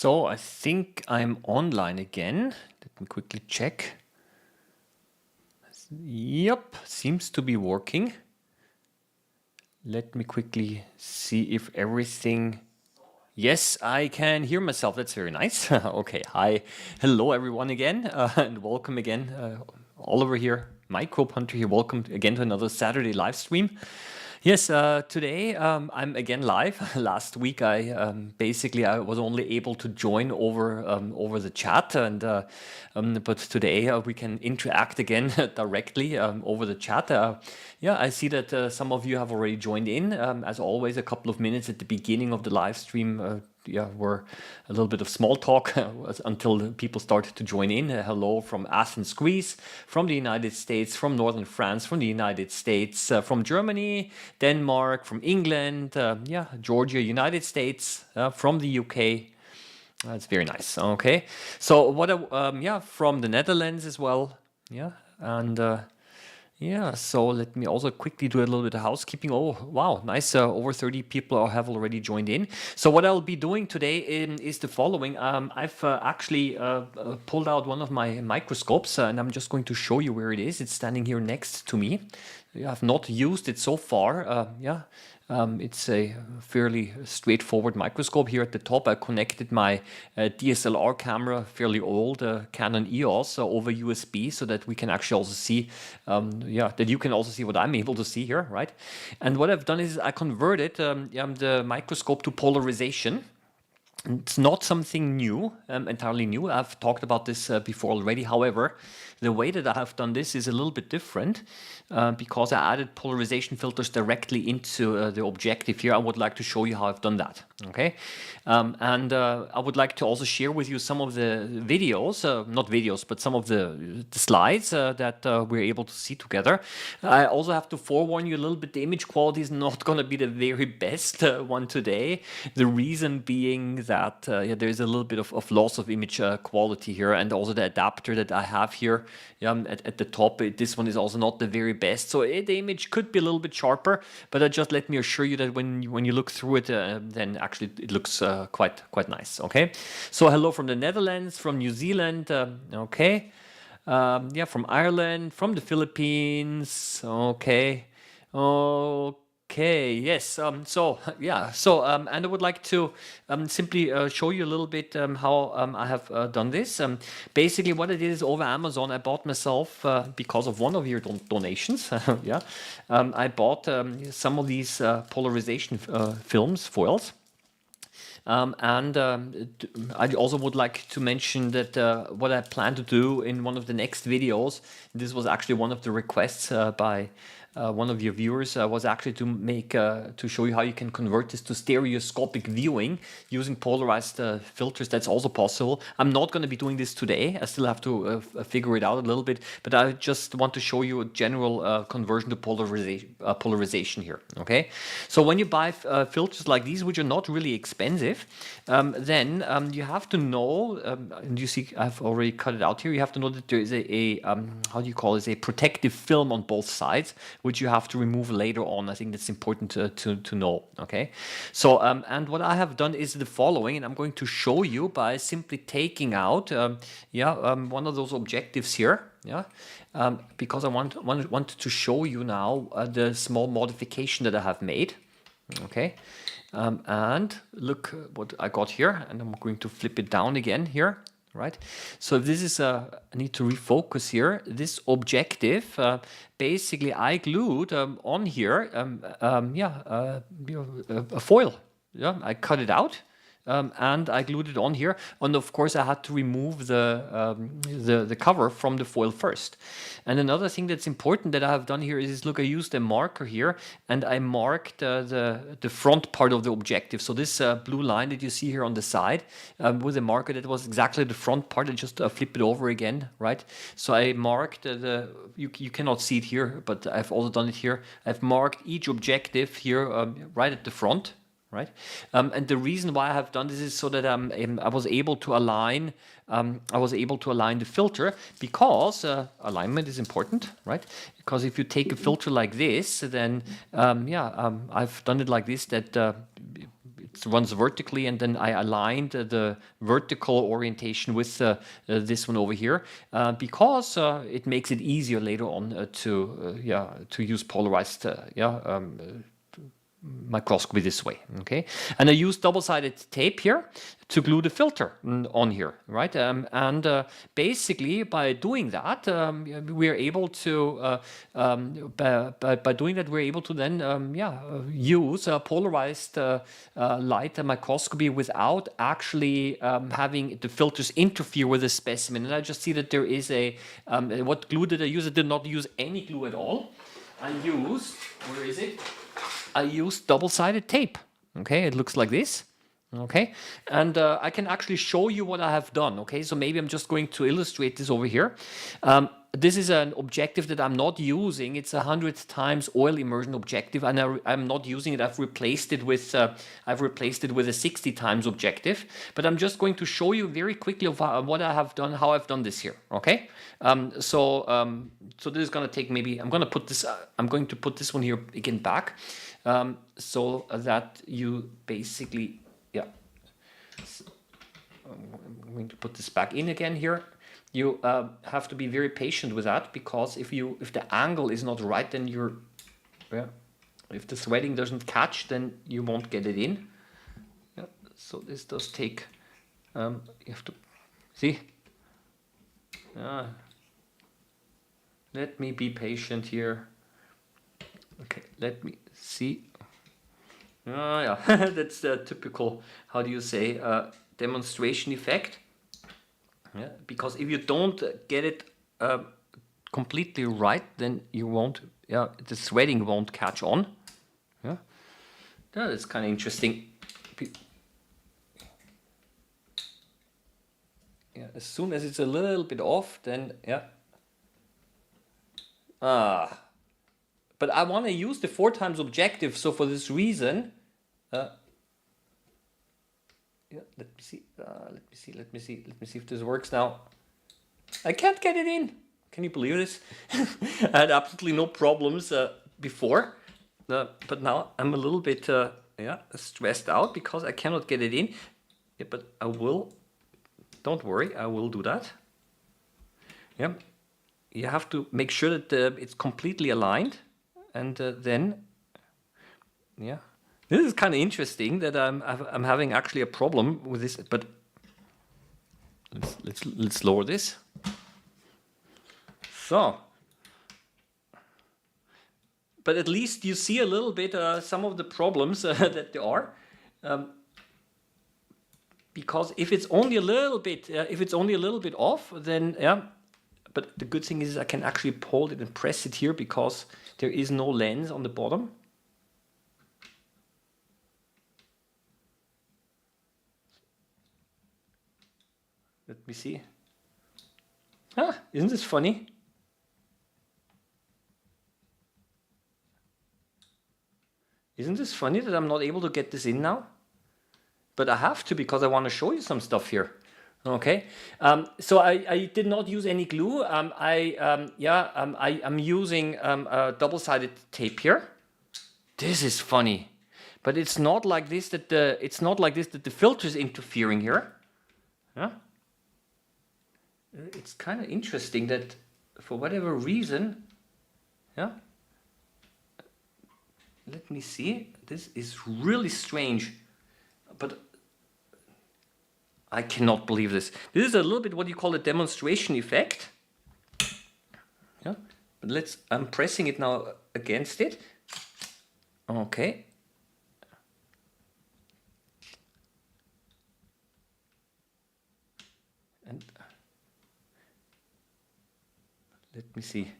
So I think I'm online again. Let me quickly check. Yep, seems to be working. Let me quickly see if everything... Yes, I can hear myself. That's very nice. Okay, hi. Hello, everyone again, and welcome again. Oliver here, Microbehunter here. Welcome again to another Saturday live stream. Yes, today I'm again live. Last week I was only able to join over the chat, but today we can interact again directly over the chat. Yeah, I see that some of you have already joined in. As always, a couple of minutes at the beginning of the live stream. Yeah, we're a little bit of small talk until the people start to join in. Hello from Athens, Greece, from the United States, from Northern France, from the United States, from Germany, Denmark, from England, yeah, Georgia, United States, from the UK. That's very nice. Okay, so yeah, from the Netherlands as well. Yeah, and yeah, so let me also quickly do a little bit of housekeeping. Oh, wow, nice. Over 30 people have already joined in. So what I'll be doing today is the following. I've actually pulled out one of my microscopes, and I'm just going to show you where it is. It's standing here next to me. I've not used it so far. Yeah, it's a fairly straightforward microscope. Here at the top, I connected my DSLR camera, fairly old Canon EOS, over USB, so that we can actually also see, yeah, that you can also see what I'm able to see here, right? And what I've done is I converted the microscope to polarization. It's not something new, entirely new. I've talked about this before already. However, the way that I have done this is a little bit different because I added polarization filters directly into the objective here. I would like to show you how I've done that. Okay, I would like to also share with you some of the videos, not videos, but some of the slides that we're able to see together. I also have to forewarn you a little bit, the image quality is not going to be the very best one today. The reason being that yeah, there's a little bit of loss of image quality here, and also the adapter that I have here at the top, this one is also not the very best. So the image could be a little bit sharper, but just let me assure you that when you look through it, then actually it looks quite nice. Okay, so hello from the Netherlands, from New Zealand. Okay, yeah, from Ireland, from the Philippines. Okay. Okay, yes. So yeah, so and I would like to simply show you a little bit how I have done this. Basically, what I did is over Amazon, I bought myself because of one of your donations. Yeah, I bought some of these polarization films, foils. I also would like to mention that what I plan to do in one of the next videos, this was actually one of the requests by one of your viewers, was actually to make to show you how you can convert this to stereoscopic viewing using polarized filters. That's also possible. I'm not going to be doing this today. I still have to figure it out a little bit, but I just want to show you a general conversion to polarization here. Okay, so when you buy filters like these, which are not really expensive, then you have to know, and you see I've already cut it out here, you have to know that there is a how do you call it, a protective film on both sides, which you have to remove later on. I think that's important to know. Okay, so and what I have done is the following, and I'm going to show you by simply taking out one of those objectives here. Yeah, because I want to show you now the small modification that I have made. Okay, and look what I got here, and I'm going to flip it down again here. Right, so this is I need to refocus here. This objective, basically, I glued on here, a foil. Yeah, I cut it out. And I glued it on here, and of course I had to remove the cover from the foil first. And another thing that's important that I have done here is, look, I used a marker here, and I marked the front part of the objective. So this blue line that you see here on the side with a marker, that was exactly the front part. I just flip it over again, right? So I marked you cannot see it here, but I've also done it here. I've marked each objective here right at the front. Right, and the reason why I have done this is so that I was able to align. I was able to align the filter, because alignment is important, right? Because if you take a filter like this, then I've done it like this, that it runs vertically, and then I aligned the vertical orientation with this one over here because it makes it easier later on to use polarized microscopy this way, okay? And I use double-sided tape here to glue the filter on here, right? Basically, by doing that, we're able to, by doing that, we're able to then, use polarized light microscopy without actually having the filters interfere with the specimen. And I just see that there is a, what glue did I use? I did not use any glue at all. I used, where is it? I used double-sided tape. Okay, it looks like this. Okay, and I can actually show you what I have done. Okay, so maybe I'm just going to illustrate this over here. This is an objective that I'm not using. It's a 100 times oil immersion objective, and I'm not using it. I've replaced it with a 60 times objective. But I'm just going to show you very quickly of what I have done, how I've done this here. Okay, so this is going to take maybe. I'm going to put this one here again back, so that you basically. Yeah, I'm going to put this back in again here. You have to be very patient with that, because if the angle is not right, then if the threading doesn't catch, then you won't get it in. Yeah, so this does take. You have to see. Let me be patient here. Okay, let me see. Yeah, that's the typical, how do you say, demonstration effect. Yeah, because if you don't get it completely right, then you won't, the threading won't catch on. Yeah, that's kind of interesting. Yeah, as soon as it's a little bit off, then but I want to use the 4 times objective, so for this reason, let me see. Let me see if this works now. I can't get it in. Can you believe this? I had absolutely no problems before, but now I'm a little bit stressed out because I cannot get it in. Yeah, but I will. Don't worry, I will do that. Yeah, you have to make sure that it's completely aligned. And then, this is kind of interesting that I'm having actually a problem with this. But let's lower this. So, but at least you see a little bit some of the problems that there are, because if it's only a little bit, off, then But the good thing is I can actually hold it and press it here because there is no lens on the bottom. Let me see. Isn't this funny? Isn't this funny that I'm not able to get this in now? But I have to, because I want to show you some stuff here. Okay, so I did not use any glue. I'm using double-sided tape here. This is funny, but it's not like this that the filter is interfering here. Yeah, it's kind of interesting that for whatever reason. Yeah. Let me see. This is really strange, but. I cannot believe this. This is a little bit what you call a demonstration effect. Yeah, but I'm pressing it now against it. Okay. And let me see.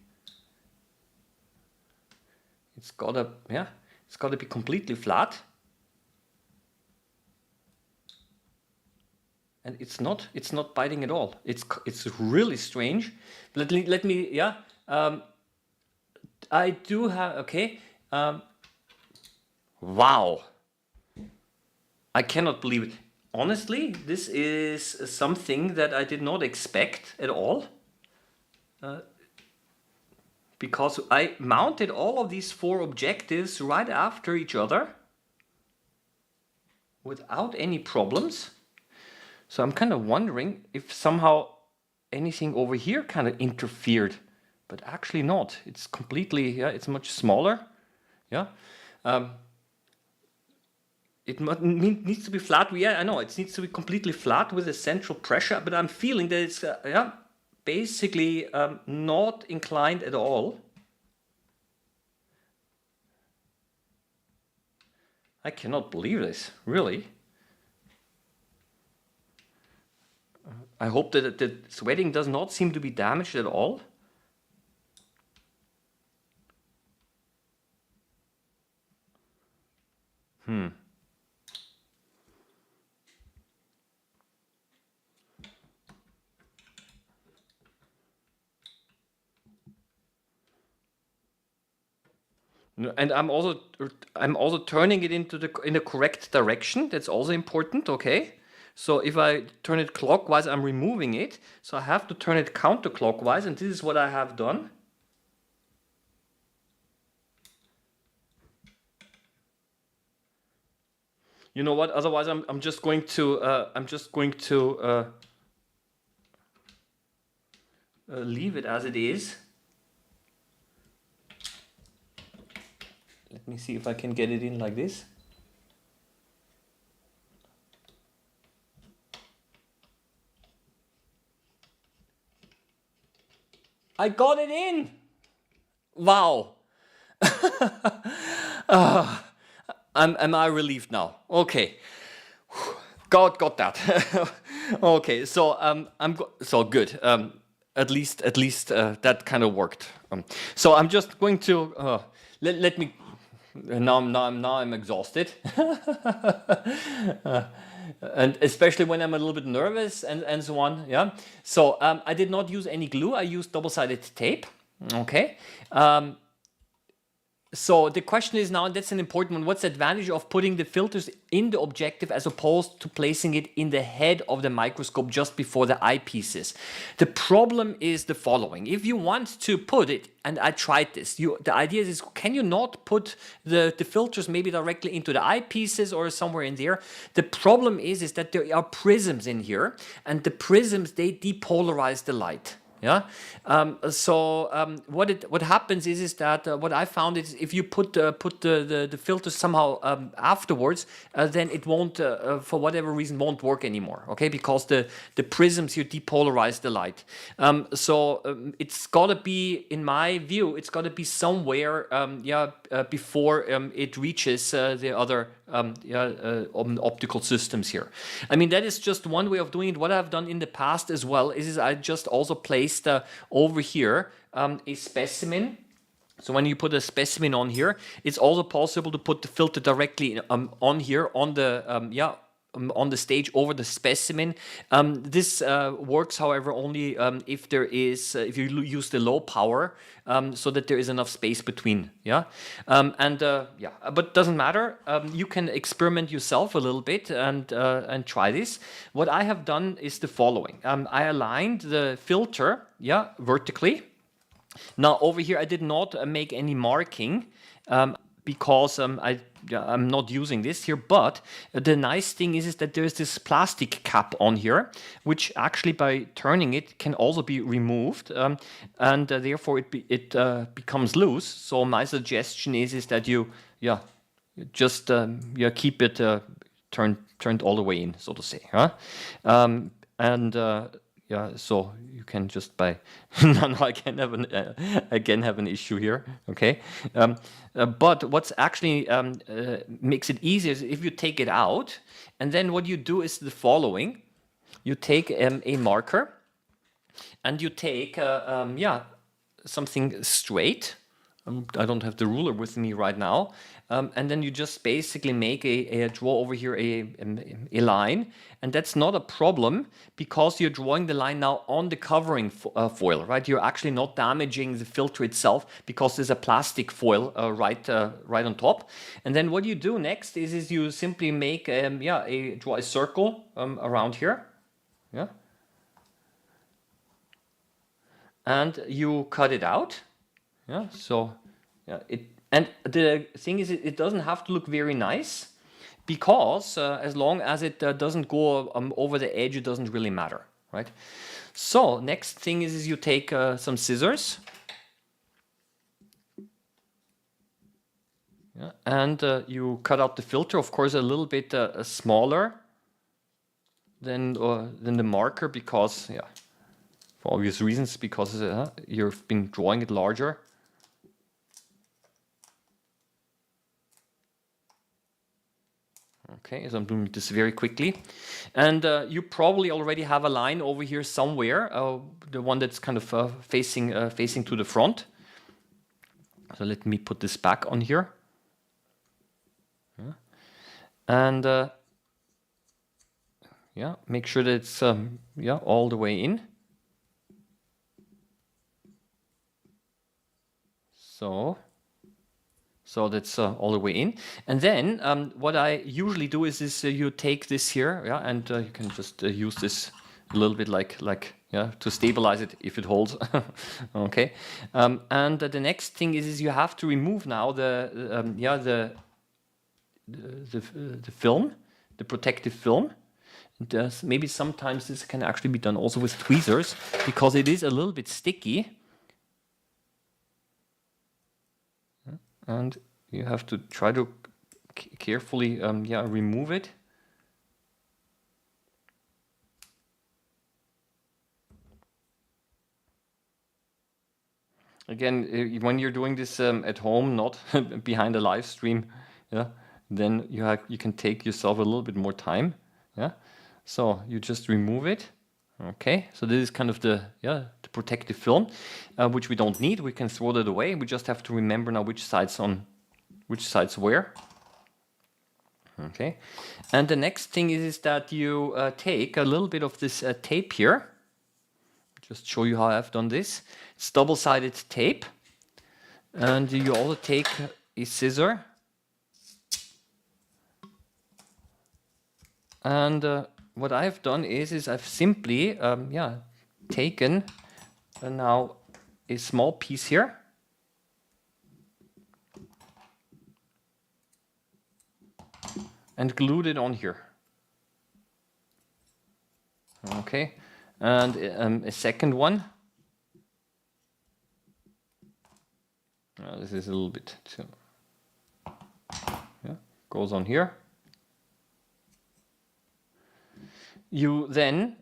It's gotta be completely flat. And it's not biting at all. It's really strange. Let me I do have, okay. Wow. I cannot believe it. Honestly, this is something that I did not expect at all. Because I mounted all of these 4 objectives right after each other. without any problems. So I'm kind of wondering if somehow anything over here kind of interfered, but actually not. It's completely, yeah, it's much smaller. Yeah. Needs to be flat. Yeah, I know it needs to be completely flat with a central pressure, but I'm feeling that it's yeah, basically not inclined at all. I cannot believe this, really. I hope that the sweating does not seem to be damaged at all. No, and I'm also turning it into in the correct direction. That's also important, okay? So if I turn it clockwise, I'm removing it. So I have to turn it counterclockwise, and this is what I have done. You know what? Otherwise, I'm just going to leave it as it is. Let me see if I can get it in like this. I got it in. Wow. Am I relieved now? Okay. God got that. Okay, so so good. At least that kind of worked. So I'm just going to let me. Now I'm exhausted, and especially when I'm a little bit nervous and so on. Yeah. So I did not use any glue. I used double-sided tape. Okay. So the question is now, and that's an important one, what's the advantage of putting the filters in the objective as opposed to placing it in the head of the microscope just before the eyepieces? The problem is the following. If you want to put it, and I tried this, the idea is, can you not put the filters maybe directly into the eyepieces or somewhere in there? The problem is that there are prisms in here, and the prisms, they depolarize the light. Yeah. What happens is that what I found is if you put the filters somehow afterwards, then it won't for whatever reason won't work anymore. Okay, because the prisms here depolarize the light. It's gotta be, in my view, it's gotta be somewhere before it reaches the other optical systems here. I mean, that is just one way of doing it. What I've done in the past as well is I just also placed over here a specimen. So when you put a specimen on here, it's also possible to put the filter directly on here on the on the stage over the specimen. This works, however, only if there is if you use the low power, so that there is enough space between. Yeah, but doesn't matter. You can experiment yourself a little bit and try this. What I have done is the following. I aligned the filter vertically. Now over here I did not make any marking because I'm not using this here, but the nice thing is that there's this plastic cap on here, which actually by turning it can also be removed, and therefore it becomes loose. So my suggestion is that you just keep it turned all the way in, so to say, huh? So you can just by no, I can have again have an issue here. Okay, but what's actually makes it easier is if you take it out, and then what you do is the following: you take a marker, and you take something straight. I don't have the ruler with me right now, and then you just basically make draw over here a line, and that's not a problem because you're drawing the line now on the covering foil, right? You're actually not damaging the filter itself because there's a plastic foil right on top. And then what you do next is you simply make draw a circle around here, yeah, and you cut it out. Yeah, so and the thing is, it doesn't have to look very nice because as long as it doesn't go over the edge, it doesn't really matter, right? So next thing is you take some scissors, yeah, and you cut out the filter, of course, a little bit smaller than the marker, because, yeah, for obvious reasons, because you've been drawing it larger. Okay, so I'm doing this very quickly. And you probably already have a line over here somewhere, the one that's kind of facing to the front. So let me put this back on here. Yeah. And yeah, make sure that it's yeah, all the way in. So that's all the way in. And then what I usually do is you take this here, yeah, and you can just use this a little bit like yeah, to stabilize it if it holds. Okay. And the next thing is you have to remove now the yeah, the film, the protective film. And, maybe sometimes this can actually be done also with tweezers, because it is a little bit sticky. And you have to try to carefully yeah, remove it. Again, when you're doing this at home, not behind a live stream, yeah, then you can take yourself a little bit more time. Yeah, so you just remove it. Okay, so this is kind of the protective film, which we don't need. We can throw that away. We just have to remember now which side's where. Okay, and the next thing is that you take a little bit of this tape here. Just show you how I've done this. It's double-sided tape, and you also take a scissor, and what I've done is I've simply yeah, taken now a small piece here, and glued it on here. Okay, and a second one. This is a little bit too, yeah, goes on here. You then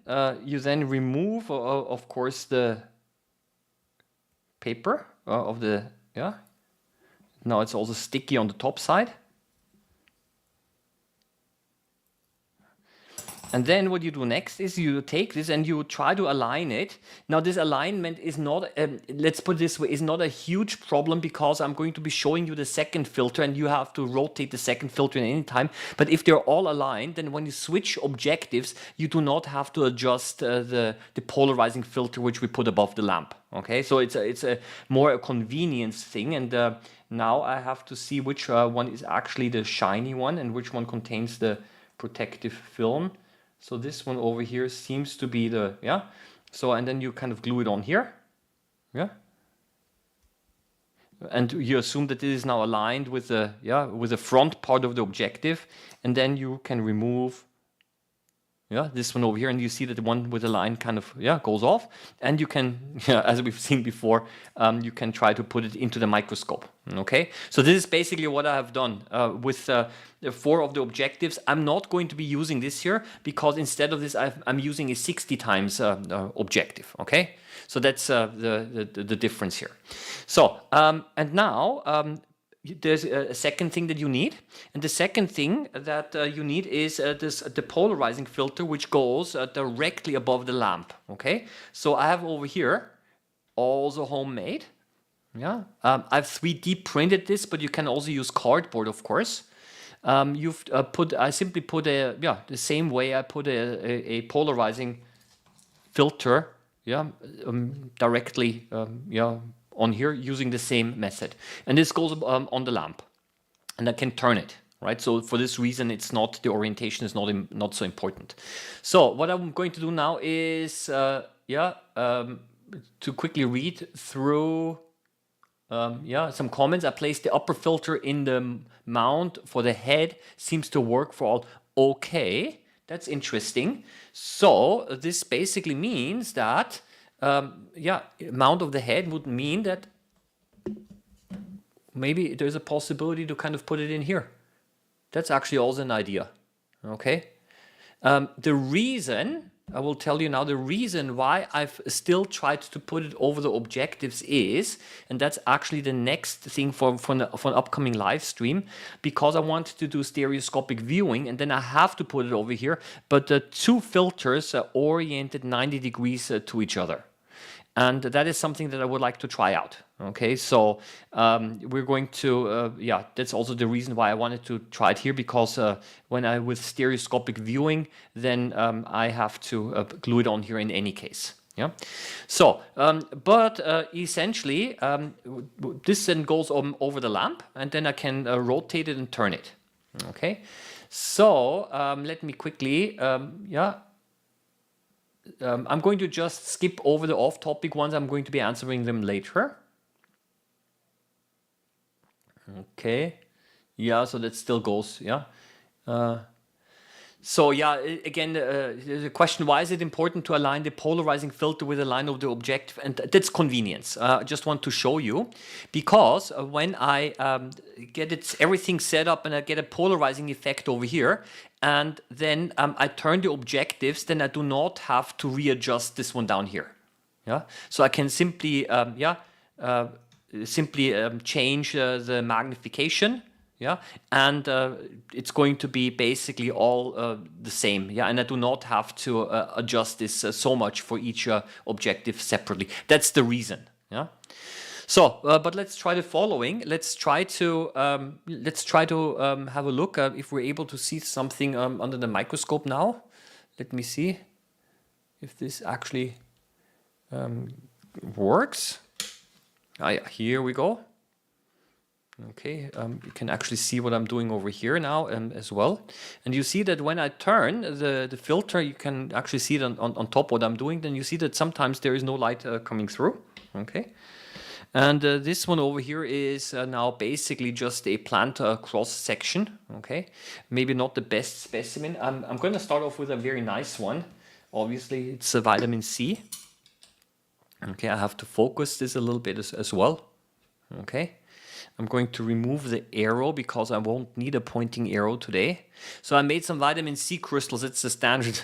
remove, of course, the paper of the, yeah. Now it's also sticky on the top side. And then what you do next is you take this and you try to align it. Now this alignment is not, let's put it this way, is not a huge problem, because I'm going to be showing you the second filter and you have to rotate the second filter at any time. But if they're all aligned, then when you switch objectives, you do not have to adjust the polarizing filter which we put above the lamp. Okay, so it's a more a convenience thing. And now I have to see which one is actually the shiny one and which one contains the protective film. So this one over here seems to be the, yeah. So, and then you kind of glue it on here, yeah. And you assume that this is now aligned with the, yeah, with the front part of the objective, and then you can remove, yeah, this one over here, and you see that the one with the line kind of, yeah, goes off, and you can, yeah, as we've seen before, you can try to put it into the microscope. Okay, so this is basically what I have done with the 4 of the objectives. I'm not going to be using this here, because instead of this I'm using a 60 times objective. Okay, so that's the difference here. So and now there's a second thing that you need, and the second thing that you need is the polarizing filter, which goes directly above the lamp. Okay, so I have over here, also homemade. Yeah, I've 3D printed this, but you can also use cardboard, of course. I simply put the same way I put a polarizing filter, yeah, directly, yeah, on here, using the same method. And this goes on the lamp, and I can turn it, right? So for this reason, it's not, the orientation is not so important. So what I'm going to do now is, to quickly read through Yeah, some comments. I placed the upper filter in the mount for the head. Seems to work for all. Okay, that's interesting. So this basically means that, yeah, mount of the head would mean that maybe there's a possibility to kind of put it in here. That's actually also an idea. Okay. The reason, I will tell you now, the reason why I've still tried to put it over the objectives is, and that's actually the next thing for an upcoming live stream, because I want to do stereoscopic viewing, and then I have to put it over here, but the two filters are oriented 90 degrees to each other. And that is something that I would like to try out. Okay, so we're going to, yeah, that's also the reason why I wanted to try it here, because when I with stereoscopic viewing, then I have to glue it on here in any case. Yeah, so but essentially this then goes over the lamp, and then I can rotate it and turn it. Okay, so let me quickly, yeah. I'm going to just skip over the off-topic ones. I'm going to be answering them later. Okay. Yeah, so that still goes, yeah. So yeah, again, the question, why is it important to align the polarizing filter with the line of the objective? And that's convenience. I just want to show you, because when I get everything set up and I get a polarizing effect over here, and then I turn the objectives, then I do not have to readjust this one down here. Yeah, so I can simply, change the magnification. Yeah, and it's going to be basically all the same. Yeah, and I do not have to adjust this so much for each objective separately. That's the reason. Yeah. So, but let's try the following. Let's try to have a look if we're able to see something under the microscope now. Let me see if this actually works. Ah, yeah, here we go. Okay, you can actually see what I'm doing over here now as well. And you see that when I turn the filter, you can actually see it on top what I'm doing. Then you see that sometimes there is no light coming through. Okay. And this one over here is now basically just a plant cross section. Okay. Maybe not the best specimen. I'm going to start off with a very nice one. Obviously, it's a vitamin C. Okay, I have to focus this a little bit as well. Okay. I'm going to remove the arrow because I won't need a pointing arrow today. So I made some vitamin C crystals. It's the standard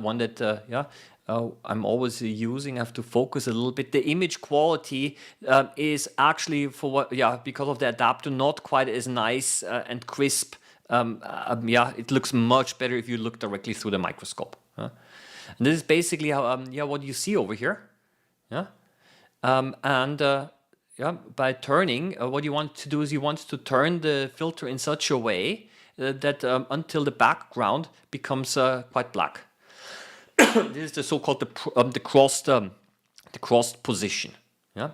one that I'm always using. I have to focus a little bit. The image quality is actually, because of the adapter, not quite as nice and crisp. It looks much better if you look directly through the microscope. And this is basically how what you see over here. Yeah, by turning, what you want to do is you want to turn the filter in such a way that until the background becomes quite black. This is the so-called the crossed position. Yeah.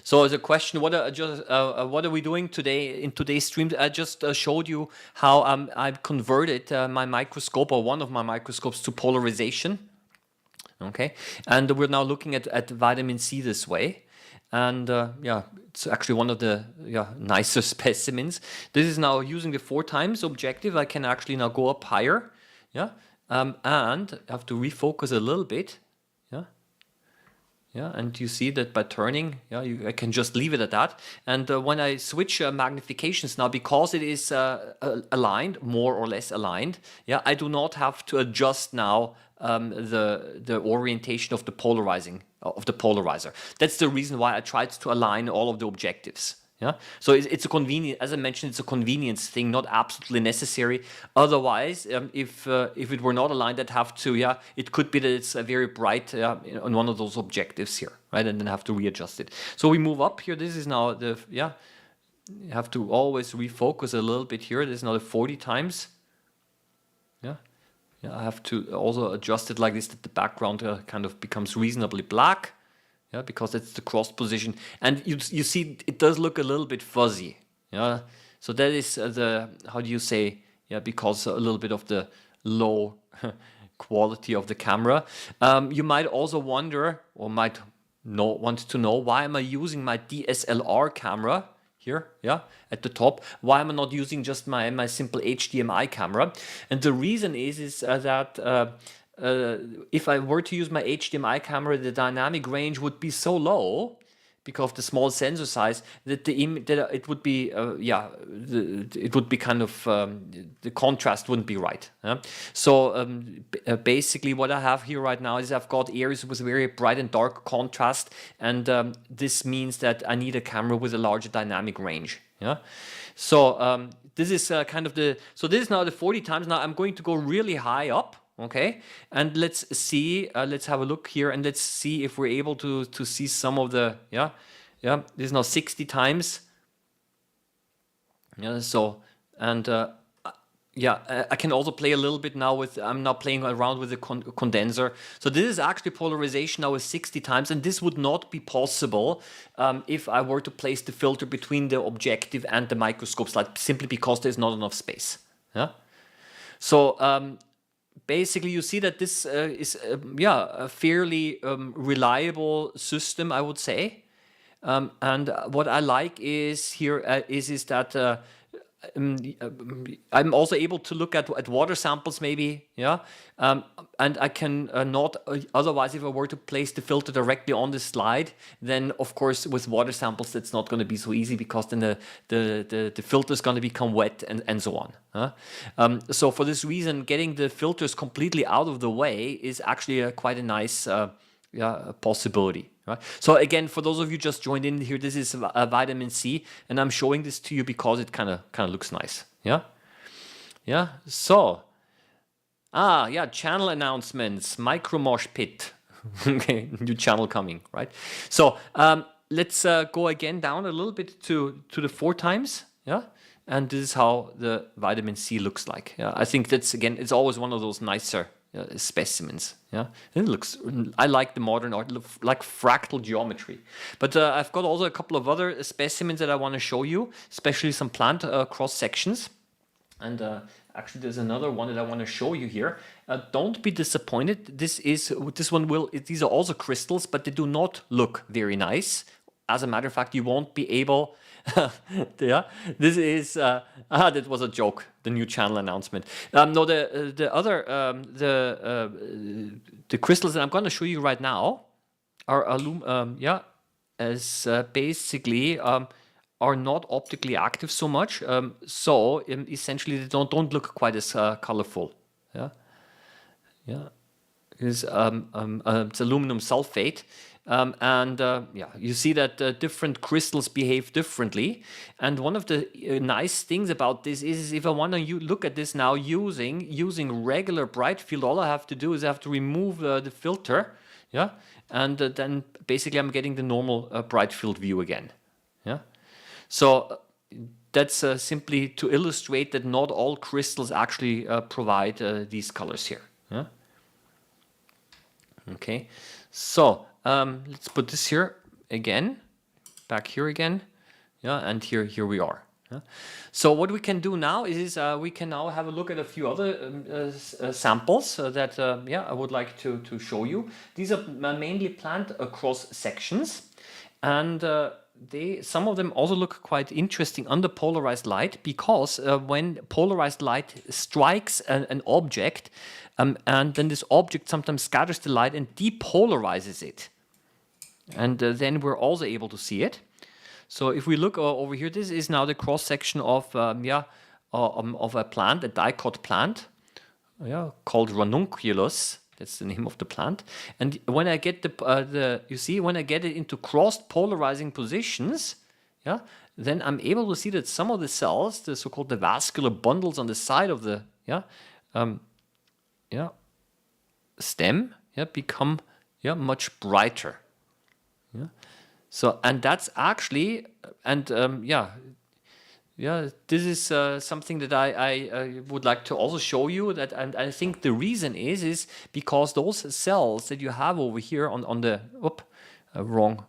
So the question, what are we doing today in today's stream? I just showed you how I've converted my microscope, or one of my microscopes, to polarization. Okay, and we're now looking at vitamin C this way. And it's actually one of the nicer specimens. This is now using the 4x objective. I can actually now go up higher, and I have to refocus a little bit, and you see that by turning, I can just leave it at that. And when I switch magnifications now, because it is aligned, more or less aligned, I do not have to adjust now the orientation of the polarizer. That's the reason why I tried to align all of the objectives. Yeah, so it's a convenient, as I mentioned, it's a convenience thing, not absolutely necessary. Otherwise, if it were not aligned, I'd have to, it could be that it's very bright on one of those objectives here, right? And then have to readjust it. So we move up here. This is now the, you have to always refocus a little bit here. This is now the 40x. I have to also adjust it like this, that the background kind of becomes reasonably black. Yeah, because it's the cross position, and you see it does look a little bit fuzzy. Yeah, so that is how do you say? Yeah, because a little bit of the low quality of the camera. You might also wonder, or might want to know why am I using my DSLR camera here, yeah, at the top? Why am I not using just my simple HDMI camera? And the reason is that if I were to use my HDMI camera, the dynamic range would be so low because of the small sensor size that it would be it would be kind of the contrast wouldn't be right. So basically what I have here right now is I've got areas with very bright and dark contrast, and this means that I need a camera with a larger dynamic range. Yeah. So this is kind of so this is now the 40 times. Now I'm going to go really high up. Okay, and let's see, let's have a look here and let's see if we're able to see some of the, this is now 60 times. Yeah, so, and I can also play a little bit now with, I'm now playing around with the condenser. So this is actually polarization now with 60 times, and this would not be possible if I were to place the filter between the objective and the microscope slide, simply because there's not enough space. Yeah. So, basically, you see that this is a fairly reliable system, I would say. And what I like is here is that I'm also able to look at water samples maybe, and I can not otherwise, if I were to place the filter directly on the slide, then of course with water samples that's not going to be so easy, because then the filter is going to become wet and so on. So for this reason, getting the filters completely out of the way is actually quite a nice possibility. Right? So again, for those of you just joined in here, this is a vitamin C, and I'm showing this to you because it kind of looks nice. Yeah. So, channel announcements, Micro Mosh Pit. Okay, new channel coming, right? So let's go again down a little bit to the 4 times. Yeah. And this is how the vitamin C looks like. Yeah, I think that's, again, it's always one of those nicer specimens. Yeah, it looks, I like the modern art, like fractal geometry. But I've got also a couple of other specimens that I want to show you, especially some plant cross sections. And actually, there's another one that I want to show you here. Don't be disappointed. These are also crystals, but they do not look very nice. As a matter of fact, you won't be able. This is that was a joke. The new channel announcement. No, the other the crystals that I'm going to show you right now are basically are not optically active so much. So essentially, they don't look quite as colorful. It's aluminum sulfate. You see that different crystals behave differently. And one of the nice things about this is if I want to look at this now using regular bright field, all I have to do is I have to remove the filter, and then basically I'm getting the normal bright field view again. So that's simply to illustrate that not all crystals actually provide these colors here. Okay, so let's put this here again, back here again, and here we are. So what we can do now is we can now have a look at a few other samples that I would like to show you. These are mainly plant cross sections, and some of them also look quite interesting under polarized light, because when polarized light strikes an object, and then this object sometimes scatters the light and depolarizes it. And then we're also able to see it. So if we look over here, this is now the cross section of a plant, a dicot plant, called ranunculus. That's the name of the plant. And when I get when I get it into crossed polarizing positions, then I'm able to see that some of the cells, the so-called vascular bundles on the side of the stem, become much brighter. So, and that's actually, and this is something that I would like to also show you. That, and I think the reason is because those cells that you have over here on the wrong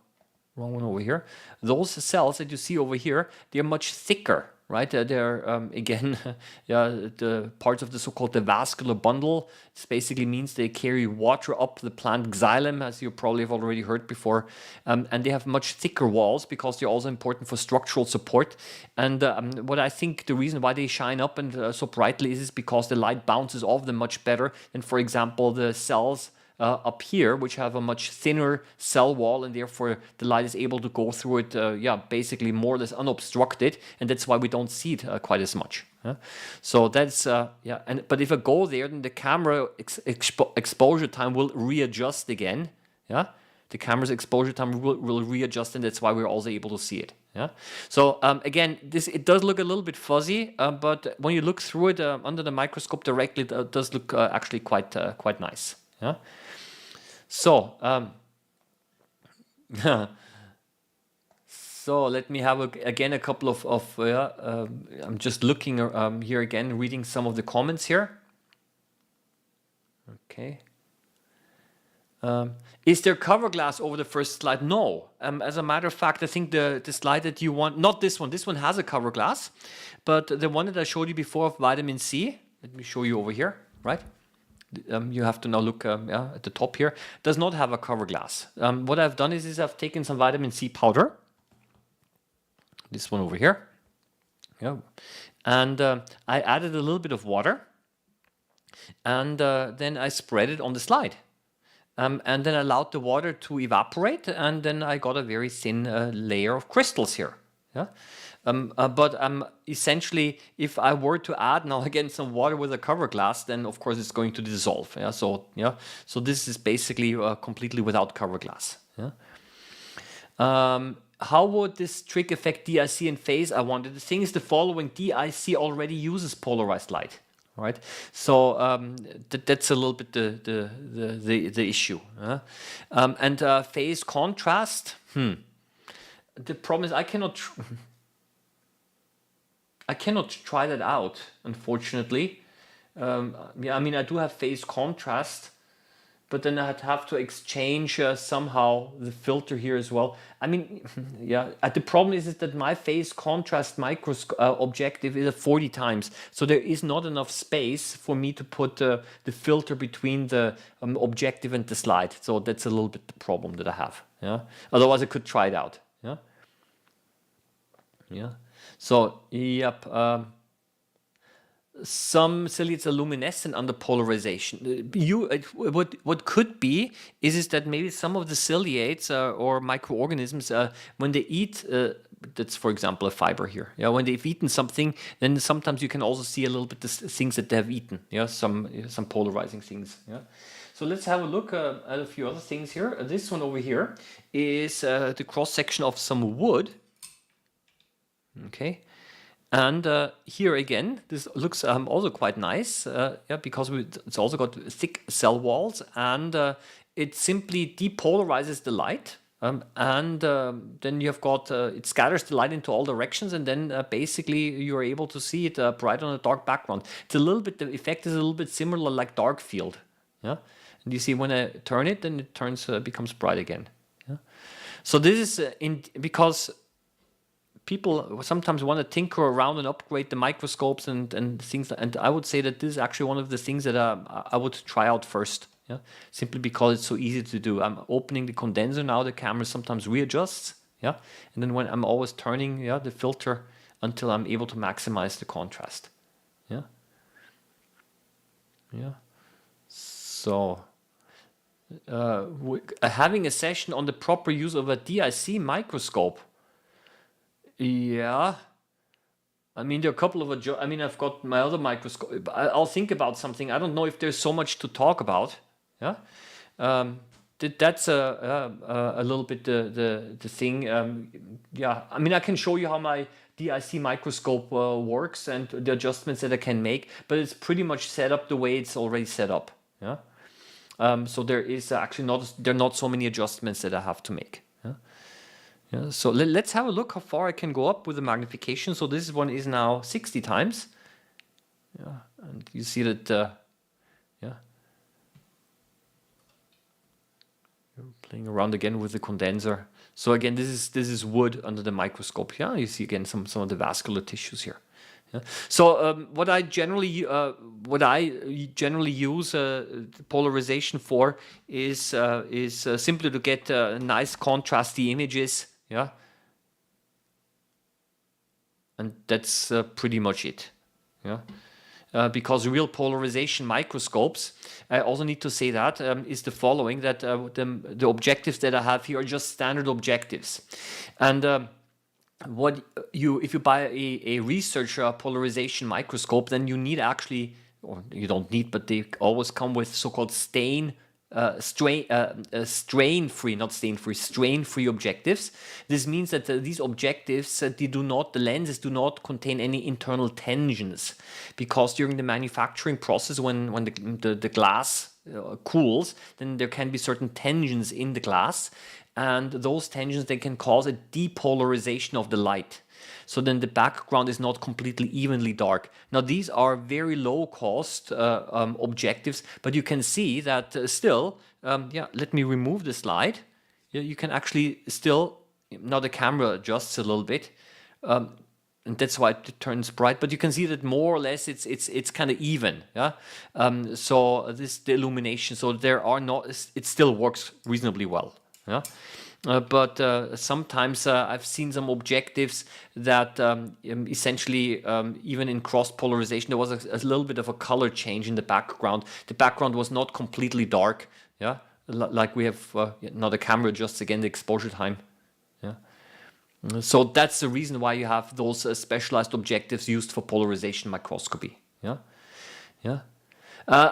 one over here. Those cells that you see over here, they're much thicker, right? They're again, yeah, the parts of the so-called the vascular bundle. This basically means they carry water up the plant xylem, as you probably have already heard before, and they have much thicker walls because they're also important for structural support. And what I think the reason why they shine up and so brightly is because the light bounces off them much better than, for example, the cells up here, which have a much thinner cell wall, and therefore the light is able to go through it, yeah, basically more or less unobstructed, and that's why we don't see it quite as much. So that's yeah. But if I go there, then the camera exposure time will readjust again. Yeah, the camera's exposure time will readjust, and that's why we're also able to see it. Yeah. So again, it does look a little bit fuzzy, but when you look through it under the microscope directly, it does look actually quite nice. Yeah. So, so let me have again a couple of I'm just looking here again, reading some of the comments here. Okay. Is there cover glass over the first slide? No. As a matter of fact, I think the slide that you want, not this one has a cover glass, but the one that I showed you before of vitamin C, let me show you over here, right? You have to now look yeah, at the top here, does not have a cover glass. What I've done is I've taken some vitamin C powder, this one over here, yeah, and I added a little bit of water, and then I spread it on the slide. And then I allowed the water to evaporate, and then I got a very thin layer of crystals here. Yeah. But essentially, if I were to add now again some water with a cover glass, then of course it's going to dissolve. Yeah. So yeah. So this is basically completely without cover glass. Yeah. How would this trick affect DIC and phase? I wondered. The thing is the following: DIC already uses polarized light. Right, so that's a little bit the issue, and phase contrast. The problem is I cannot try that out, unfortunately. Yeah, I mean I do have phase contrast, but then I'd have to exchange somehow the filter here as well. I mean, yeah, the problem is that my phase contrast microscope objective is 40 times. So there is not enough space for me to put the filter between the objective and the slide. So that's a little bit the problem that I have. Yeah. Otherwise I could try it out. Yeah. Yeah. So, yep. Some ciliates are luminescent under polarization. What could be is that maybe some of the ciliates or microorganisms, when they eat, that's for example a fiber here. Yeah, when they've eaten something, then sometimes you can also see a little bit the things that they have eaten. Yeah, some polarizing things. Yeah. So let's have a look at a few other things here. This one over here is the cross section of some wood. Okay. And here again, this looks also quite nice, yeah, because it's also got thick cell walls, and it simply depolarizes the light, and then you've got it scatters the light into all directions, and then basically you're able to see it bright on a dark background. It's a little bit, the effect is a little bit similar like dark field, yeah. And you see when I turn it, then it turns becomes bright again. Yeah? So this is because people sometimes want to tinker around and upgrade the microscopes and things, and I would say that this is actually one of the things that I would try out first. Yeah, simply because it's so easy to do. I'm opening the condenser now. The camera sometimes readjusts. Yeah, and then when I'm always turning, yeah, the filter until I'm able to maximize the contrast. Yeah. Yeah. So. Having a session on the proper use of a DIC microscope. Yeah, I mean there are a couple of I mean I've got my other microscope. I'll think about something. I don't know if there's so much to talk about. Yeah, that's a little bit the thing. Yeah, I mean I can show you how my DIC microscope works and the adjustments that I can make, but it's pretty much set up the way it's already set up. Yeah, so there is actually not so many adjustments that I have to make. Yeah. Yeah, so let's have a look how far I can go up with the magnification. So this one is now 60 times. Yeah, and you see that, yeah. You're playing around again with the condenser. So again, this is wood under the microscope. Yeah, you see again some of the vascular tissues here. Yeah. So what I generally use polarization for is simply to get nice contrasty images. Yeah, and that's pretty much it. Yeah. Because real polarization microscopes, I also need to say that is the following, that the objectives that I have here are just standard objectives. And what you if you buy a research polarization microscope, then you need actually, or you don't need, but they always come with so-called strain-free, not stain-free, strain-free objectives. This means that these objectives, the lenses do not contain any internal tensions, because during the manufacturing process, when the glass cools, then there can be certain tensions in the glass, and those tensions, they can cause a depolarization of the light. So then the background is not completely evenly dark. Now these are very low cost objectives, but you can see that still, yeah, let me remove the slide. Yeah, you can actually still, now the camera adjusts a little bit, and that's why it turns bright, but you can see that more or less it's kind of even. Yeah. So this the illumination, so there are not, it still works reasonably well. Yeah. But sometimes I've seen some objectives that essentially, even in cross polarization, there was a little bit of a color change in the background. The background was not completely dark. Yeah, like we have now the camera adjusts again the exposure time. Yeah. So that's the reason why you have those specialized objectives used for polarization microscopy. Yeah, yeah. Uh,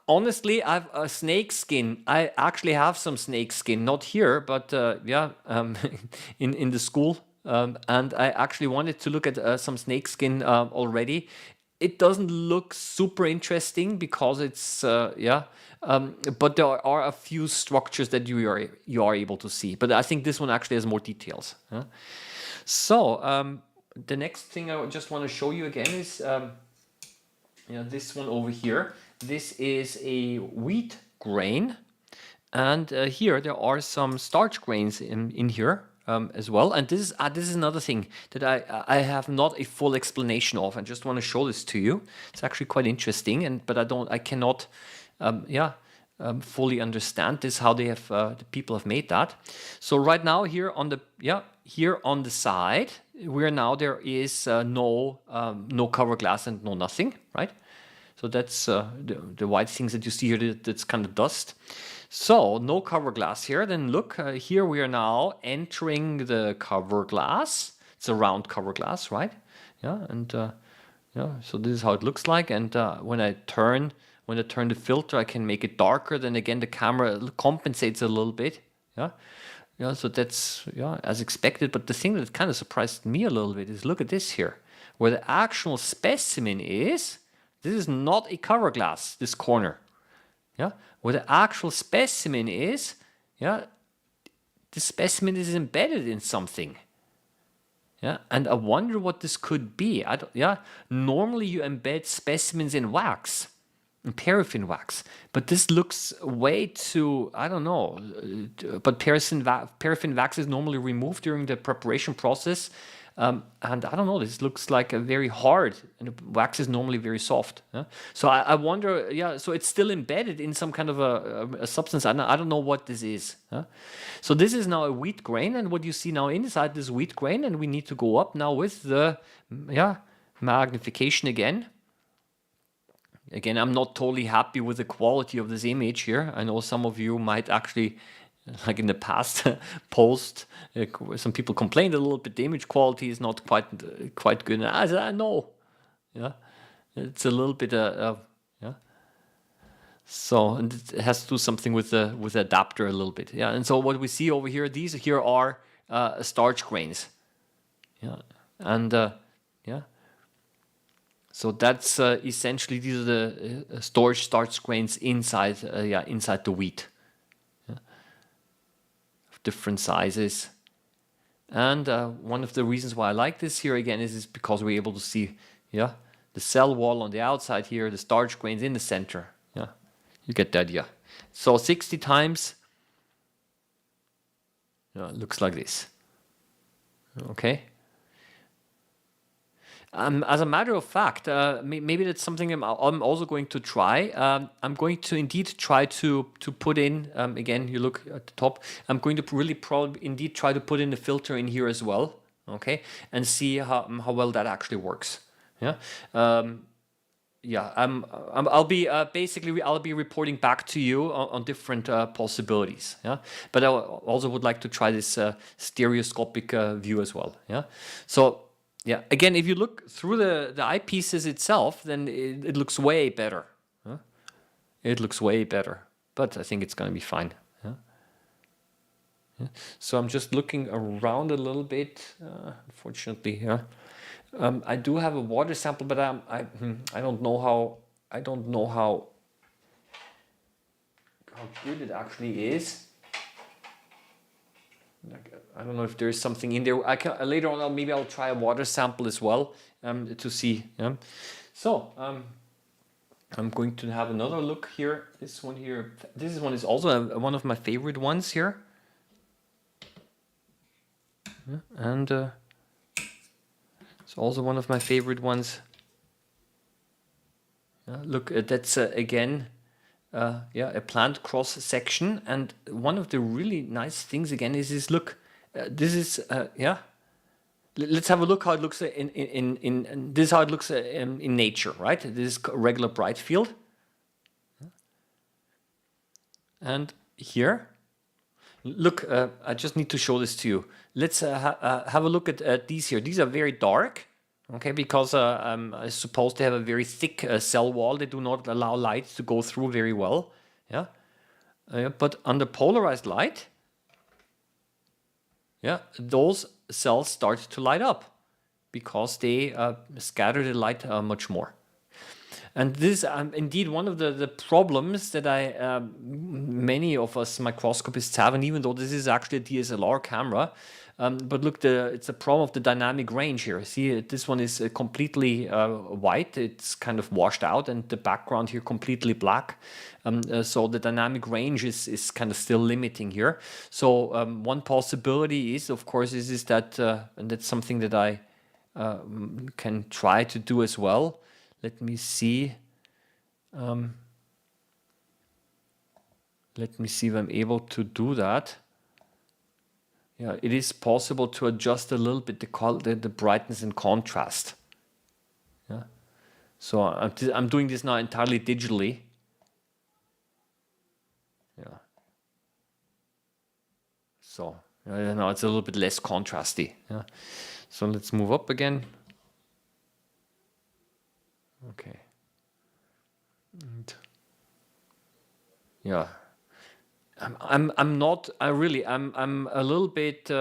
Honestly, I've a snake skin. I actually have some snake skin, not here, but yeah, in the school. And I actually wanted to look at some snake skin already. It doesn't look super interesting because it's yeah, but there are a few structures that you are able to see. But I think this one actually has more details. Huh? So the next thing I just want to show you again is this one over here. This is a wheat grain, and here there are some starch grains in here as well. And this is another thing that I have not a full explanation of. I just want to show this to you. It's actually quite interesting, but I cannot fully understand this, how they have the people have made that. So right now here on the side, there is no cover glass and no nothing, right? So that's the white things that you see here, that's kind of dust. So no cover glass here. Then look, here we are now entering the cover glass. It's a round cover glass, right? Yeah, and yeah, so this is how it looks like. And when I turn the filter, I can make it darker. Then again, the camera compensates a little bit. Yeah, yeah. So that's as expected. But the thing that kind of surprised me a little bit is, look at this here, where the actual specimen is. This is not a cover glass, this corner. Yeah, where the actual specimen is, yeah, the specimen is embedded in something. Yeah, and I wonder what this could be. Normally you embed specimens in wax, in paraffin wax, but this looks way too, I don't know. But paraffin wax is normally removed during the preparation process. And I don't know, this looks like a very hard, and the wax is normally very soft. Yeah? So I wonder, so it's still embedded in some kind of a substance. I don't know what this is. Huh? So this is now a wheat grain, and what you see now inside this wheat grain, and we need to go up now with the magnification again. Again, I'm not totally happy with the quality of this image here. I know some of you might actually, like in the past, post. Some people complained a little bit. The image quality is not quite good. I know, yeah, it's a little bit yeah. So, and it has to do something with the adapter a little bit, yeah. And so what we see over here, these here are starch grains, yeah, and yeah. So that's essentially, these are the storage starch grains inside inside the wheat. Different sizes. And one of the reasons why I like this here again is because we're able to see the cell wall on the outside here, the starch grains in the center. Yeah, you get the idea. So 60 times, it looks like this. Okay. As a matter of fact, maybe that's something I'm also going to try. I'm going to indeed try to put in, again, you look at the top, I'm going to really probably indeed try to put in a filter in here as well, okay, and see how well that actually works. Yeah. Yeah, I'll be basically I'll be reporting back to you on different possibilities. Yeah, but I also would like to try this stereoscopic view as well. Yeah, so yeah, again, if you look through the eyepieces itself, then it looks way better. Huh? It looks way better, but I think it's going to be fine. Yeah? Yeah. So I'm just looking around a little bit. Unfortunately, yeah. I do have a water sample, but I don't know how good it actually is. I don't know if there is something in there. I can later on. Maybe I'll try a water sample as well to see. Yeah. So I'm going to have another look here. This one here. This one is also one of my favorite ones here. Yeah, and it's also one of my favorite ones. Look, that's again, yeah, a plant cross section, and one of the really nice things again is this. Look, this is yeah. Let's have a look how it looks in this is how it looks in nature, right? This is a regular bright field, and here, look, I just need to show this to you. Let's have a look at these here. These are very dark. Okay, because I suppose they have a very thick cell wall. They do not allow light to go through very well. Yeah, but under polarized light, yeah, those cells start to light up because they scatter the light much more. And this is indeed one of the problems that many of us microscopists have. And even though this is actually a DSLR camera, but look, it's a problem of the dynamic range here. See, this one is completely white. It's kind of washed out, and the background here completely black. So the dynamic range is kind of still limiting here. So one possibility is, of course, is that, and that's something that I can try to do as well. Let me see. Let me see if I'm able to do that. Yeah, it is possible to adjust a little bit the brightness and contrast. Yeah. So I'm doing this now entirely digitally. Yeah. So now it's a little bit less contrasty. Yeah. So let's move up again. Okay. And yeah. I'm a little bit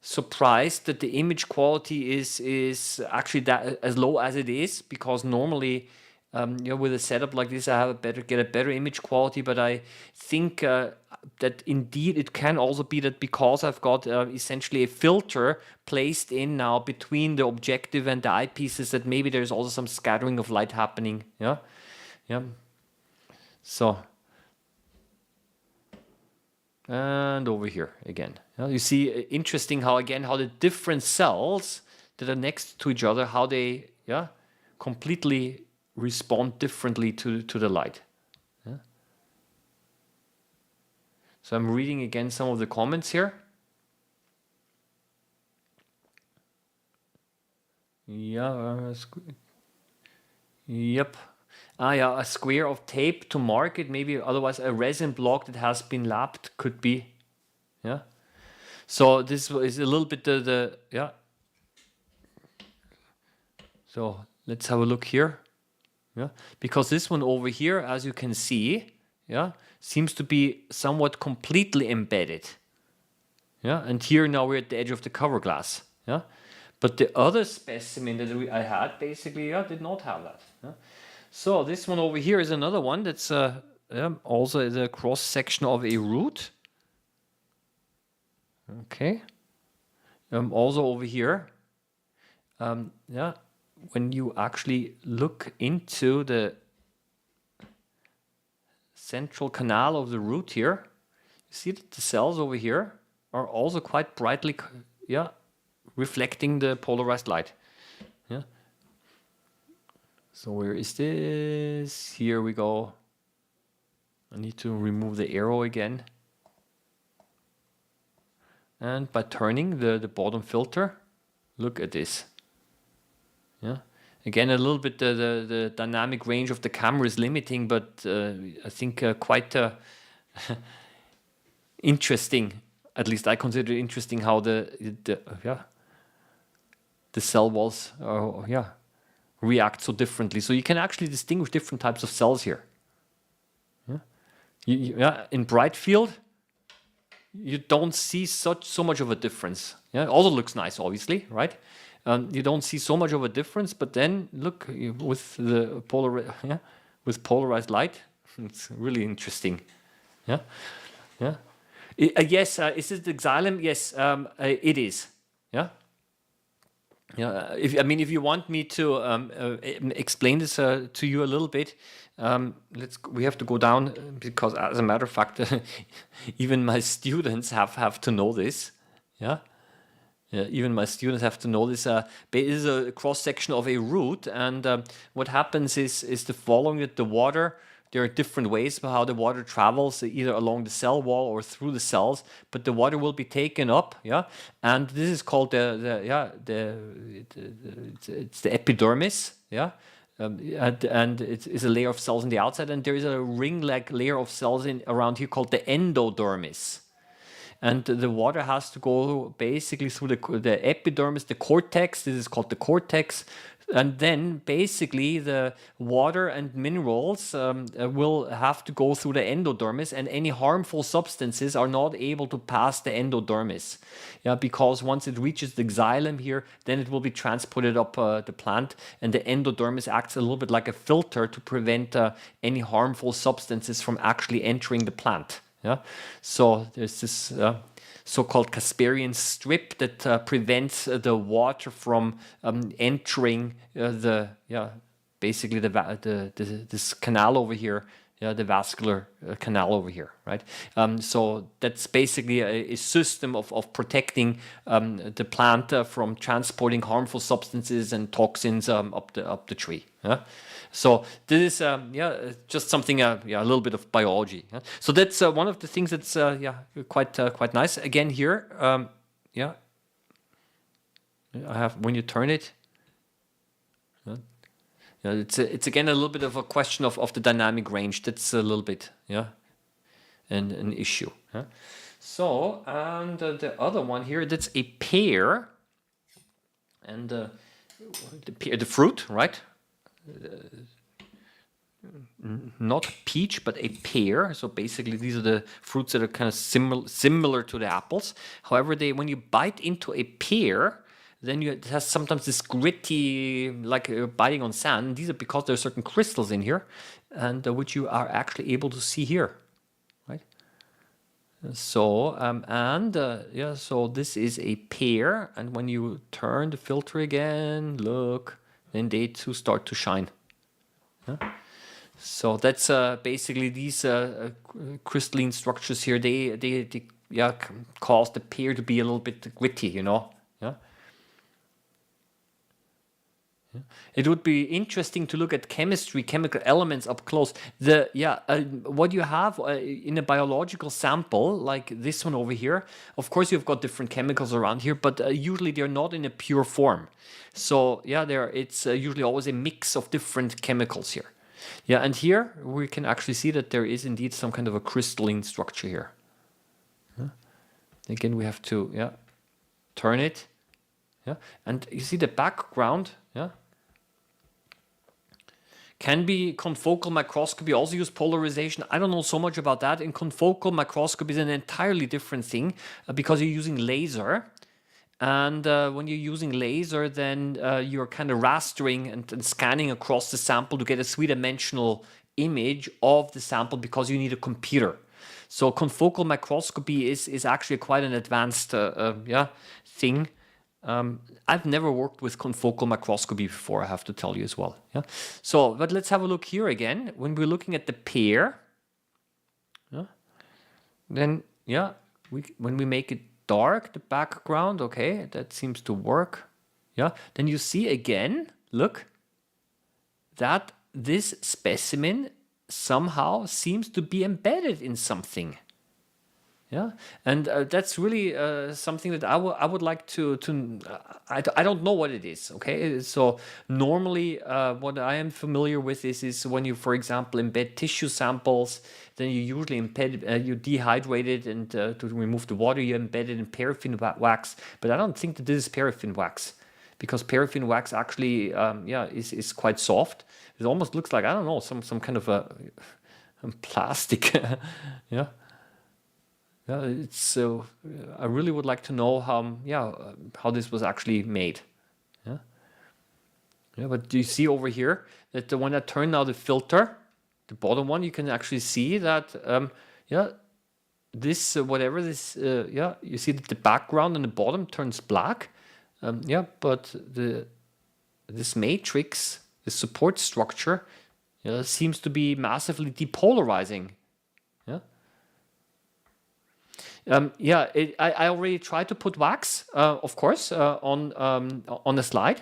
surprised that the image quality is actually that as low as it is, because normally with a setup like this I get a better image quality, but I think that indeed it can also be that because I've got essentially a filter placed in now between the objective and the eyepieces, that maybe there's also some scattering of light happening. Yeah. So. And over here again. You see, interesting how the different cells that are next to each other, how they completely respond differently to the light. Yeah. So I'm reading again some of the comments here. Yeah. Yep. Yeah, a square of tape to mark it. Maybe otherwise a resin block that has been lapped could be. Yeah. So this is a little bit yeah. So let's have a look here. Yeah, because this one over here, as you can see, yeah, seems to be somewhat completely embedded. Yeah, and here now we're at the edge of the cover glass. Yeah, but the other specimen that I had basically did not have that. Yeah? So this one over here is another one that's also the cross section of a root. Okay. Also over here, yeah, when you actually look into the central canal of the root here, you see that the cells over here are also quite brightly, reflecting the polarized light. Yeah. So where is this? Here we go. I need to remove the arrow again. And by turning the bottom filter, look at this. Yeah. Again, a little bit the dynamic range of the camera is limiting, but I think quite interesting. At least I consider it interesting how the cell walls react so differently. So you can actually distinguish different types of cells here. Yeah. In bright field, you don't see so much of a difference. Yeah, it also looks nice, obviously, right? You don't see so much of a difference, but then look with the polarized light, it's really interesting. Yeah, yeah. Yes, is it the xylem? Yes, it is. Yeah. Yeah, if you want me to explain this to you a little bit, we have to go down because, as a matter of fact, even my students have to know this. Yeah, yeah. Even my students have to know this. It is a cross section of a root, and what happens is the following: that the water. There are different ways for how the water travels, either along the cell wall or through the cells. But the water will be taken up, yeah, and this is called it's the epidermis, yeah, and it's a layer of cells on the outside, and there is a ring-like layer of cells around here called the endodermis. And the water has to go basically through the epidermis, the cortex. This is called the cortex. And then basically the water and minerals will have to go through the endodermis, and any harmful substances are not able to pass the endodermis. Yeah, because once it reaches the xylem here, then it will be transported up the plant, and the endodermis acts a little bit like a filter to prevent any harmful substances from actually entering the plant. Yeah, so there's this so-called Casparian strip that prevents the water from entering basically this canal over here, the vascular canal over here, right? So that's basically a system of protecting the plant from transporting harmful substances and toxins up the tree. Yeah? So this is just something a little bit of biology. Yeah? So that's one of the things that's quite nice. Again here, I have when you turn it. Yeah, it's again a little bit of a question of the dynamic range. That's a little bit an issue. Yeah? So and the other one here, that's a pear, and the fruit, right? Not peach, but a pear. So basically, these are the fruits that are kind of similar to the apples. However, when you bite into a pear, then it has sometimes this gritty, like biting on sand. These are because there are certain crystals in here, and which you are actually able to see here, right? So so this is a pear, and when you turn the filter again, look, then they too start to shine. Yeah? So that's basically these crystalline structures here. They cause the pear to be a little bit gritty, Yeah. It would be interesting to look at chemical elements up close. What you have in a biological sample, like this one over here, of course you've got different chemicals around here, but usually they're not in a pure form. So it's usually always a mix of different chemicals here. Yeah, and here we can actually see that there is indeed some kind of a crystalline structure here. Again, we have to turn it. Yeah, and you see the background. Yeah, can be confocal microscopy also use polarization. I don't know so much about that. In confocal microscopy is an entirely different thing because you're using laser. And when you're using laser, then you're kind of rastering and scanning across the sample to get a three-dimensional image of the sample because you need a computer. So confocal microscopy is actually quite an advanced thing. I've never worked with confocal microscopy before, I have to tell you as well. Yeah. So, but let's have a look here again. When we're looking at the pear, then when we make it dark, the background, okay, that seems to work. Yeah. Then you see again, look, that this specimen somehow seems to be embedded in something. Yeah, and that's really something that I would like to I don't know what it is. Okay, so normally what I am familiar with is when you, for example, embed tissue samples, then you usually embed you dehydrate it, and to remove the water you embed it in paraffin wax. But I don't think that this is paraffin wax, because paraffin wax actually is quite soft. It almost looks like, I don't know, some kind of a plastic. Yeah. Yeah, it's so. I really would like to know how this was actually made. Yeah, yeah. But do you see over here that the one that turned now the filter, the bottom one, you can actually see that this whatever this you see that the background and the bottom turns black. But this matrix, the support structure, seems to be massively depolarizing. Yeah. I already tried to put wax, of course, on the slide.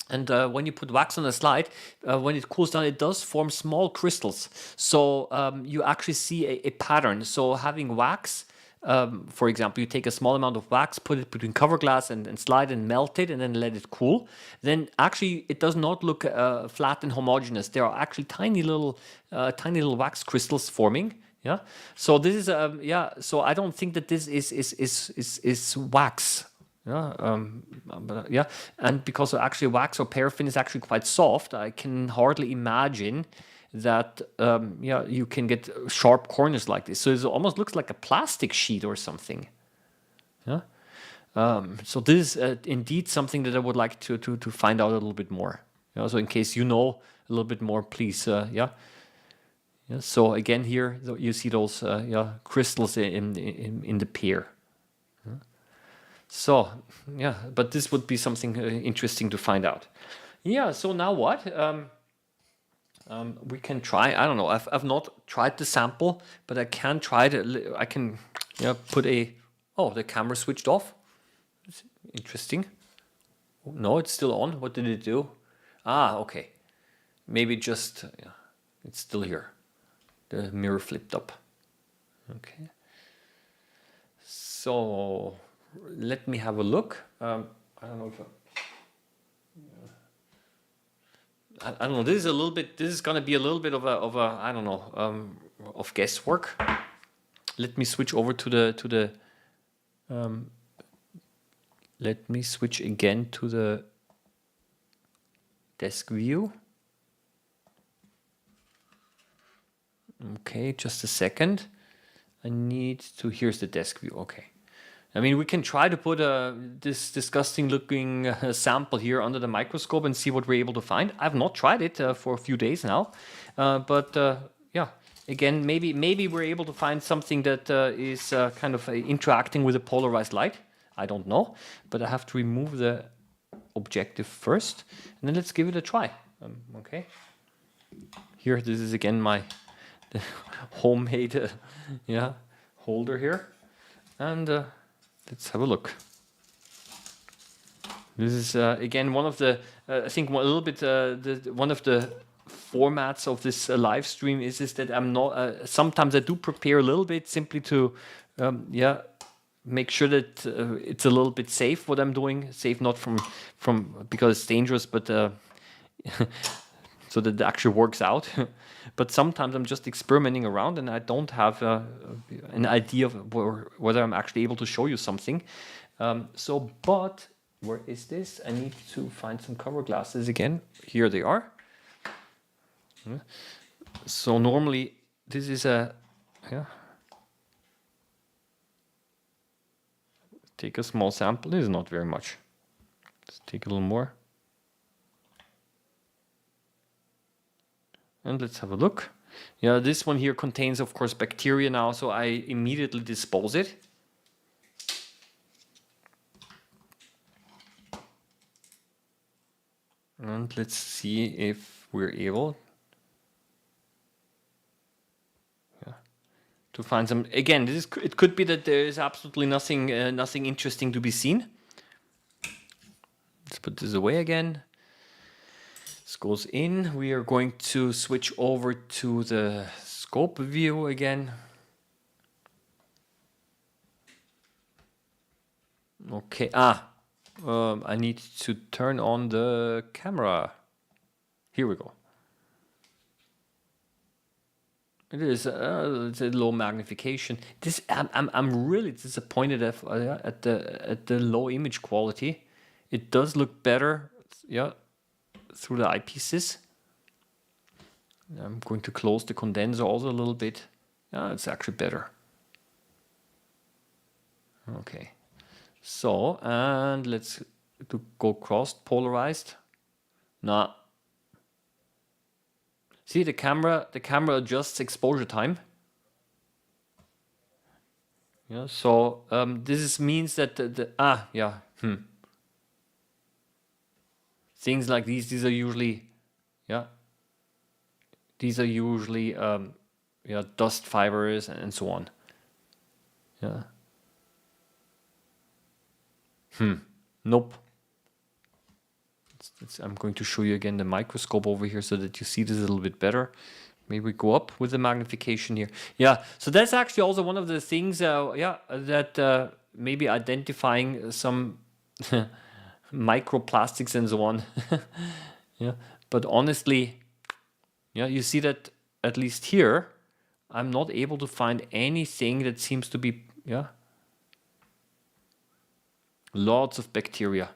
And when you put wax on a slide, when it cools down, it does form small crystals. So you actually see a pattern. So having wax, for example, you take a small amount of wax, put it between cover glass and slide and melt it, and then let it cool. Then actually it does not look flat and homogeneous. There are actually tiny little wax crystals forming. Yeah. So this is So I don't think that this is wax. And because actually wax or paraffin is actually quite soft, I can hardly imagine that you can get sharp corners like this. So it almost looks like a plastic sheet or something. Yeah. So this is indeed something that I would like to find out a little bit more. So in case you know a little bit more, please. Yeah. So again, here you see those crystals in the pear. So but this would be something interesting to find out. Yeah. So now what? We can try. I don't know. I've not tried the sample, but I can try to. I can put a. Oh, the camera switched off. Interesting. No, it's still on. What did it do? Ah, okay. Maybe just it's still here. The mirror flipped up. Okay. So let me have a look. I don't know if I don't know. This is a little bit. This is gonna be a little bit of a I don't know of guesswork. Let me switch over to the. Let me switch again to the desk view. Okay, just a second. I need to. Here's the desk view. Okay. I mean, we can try to put this disgusting looking sample here under the microscope and see what we're able to find. I've not tried it for a few days now, but again, maybe we're able to find something that is kind of interacting with a polarized light. I don't know, but I have to remove the objective first, and then let's give it a try. Okay. Here, this is again the homemade holder here, and let's have a look. This is again one of the I think a little bit one of the formats of this live stream is that I'm not sometimes I do prepare a little bit simply to make sure that it's a little bit safe what I'm doing, safe not from because it's dangerous, but so that it actually works out. But sometimes I'm just experimenting around and I don't have an idea of whether I'm actually able to show you something. But where is this? I need to find some cover glasses again. Here they are. So normally this is take a small sample. This is not very much. Let's take a little more. And let's have a look. Yeah, this one here contains, of course, bacteria now, so I immediately dispose it. And let's see if we're able to find some. Again, it could be that there is absolutely nothing interesting to be seen. Let's put this away again. This goes in. We are going to switch over to the scope view again. Okay, I need to turn on the camera. Here we go. It is it's a low magnification. This I'm really disappointed at the low image quality. It does look better, yeah, through the eyepieces. I'm going to close the condenser also a little bit. Yeah, it's actually better. Okay, so and let's go cross polarized. Nah. See the camera adjusts exposure time. Yeah, so this means that things like these are usually, these are usually dust fibers and so on. Yeah. Nope. I'm going to show you again the microscope over here so that you see this a little bit better. Maybe we go up with the magnification here. Yeah, so that's actually also one of the things, that maybe identifying some microplastics and so on. Yeah, but honestly, yeah, you see that at least here, I'm not able to find anything that seems to be, lots of bacteria.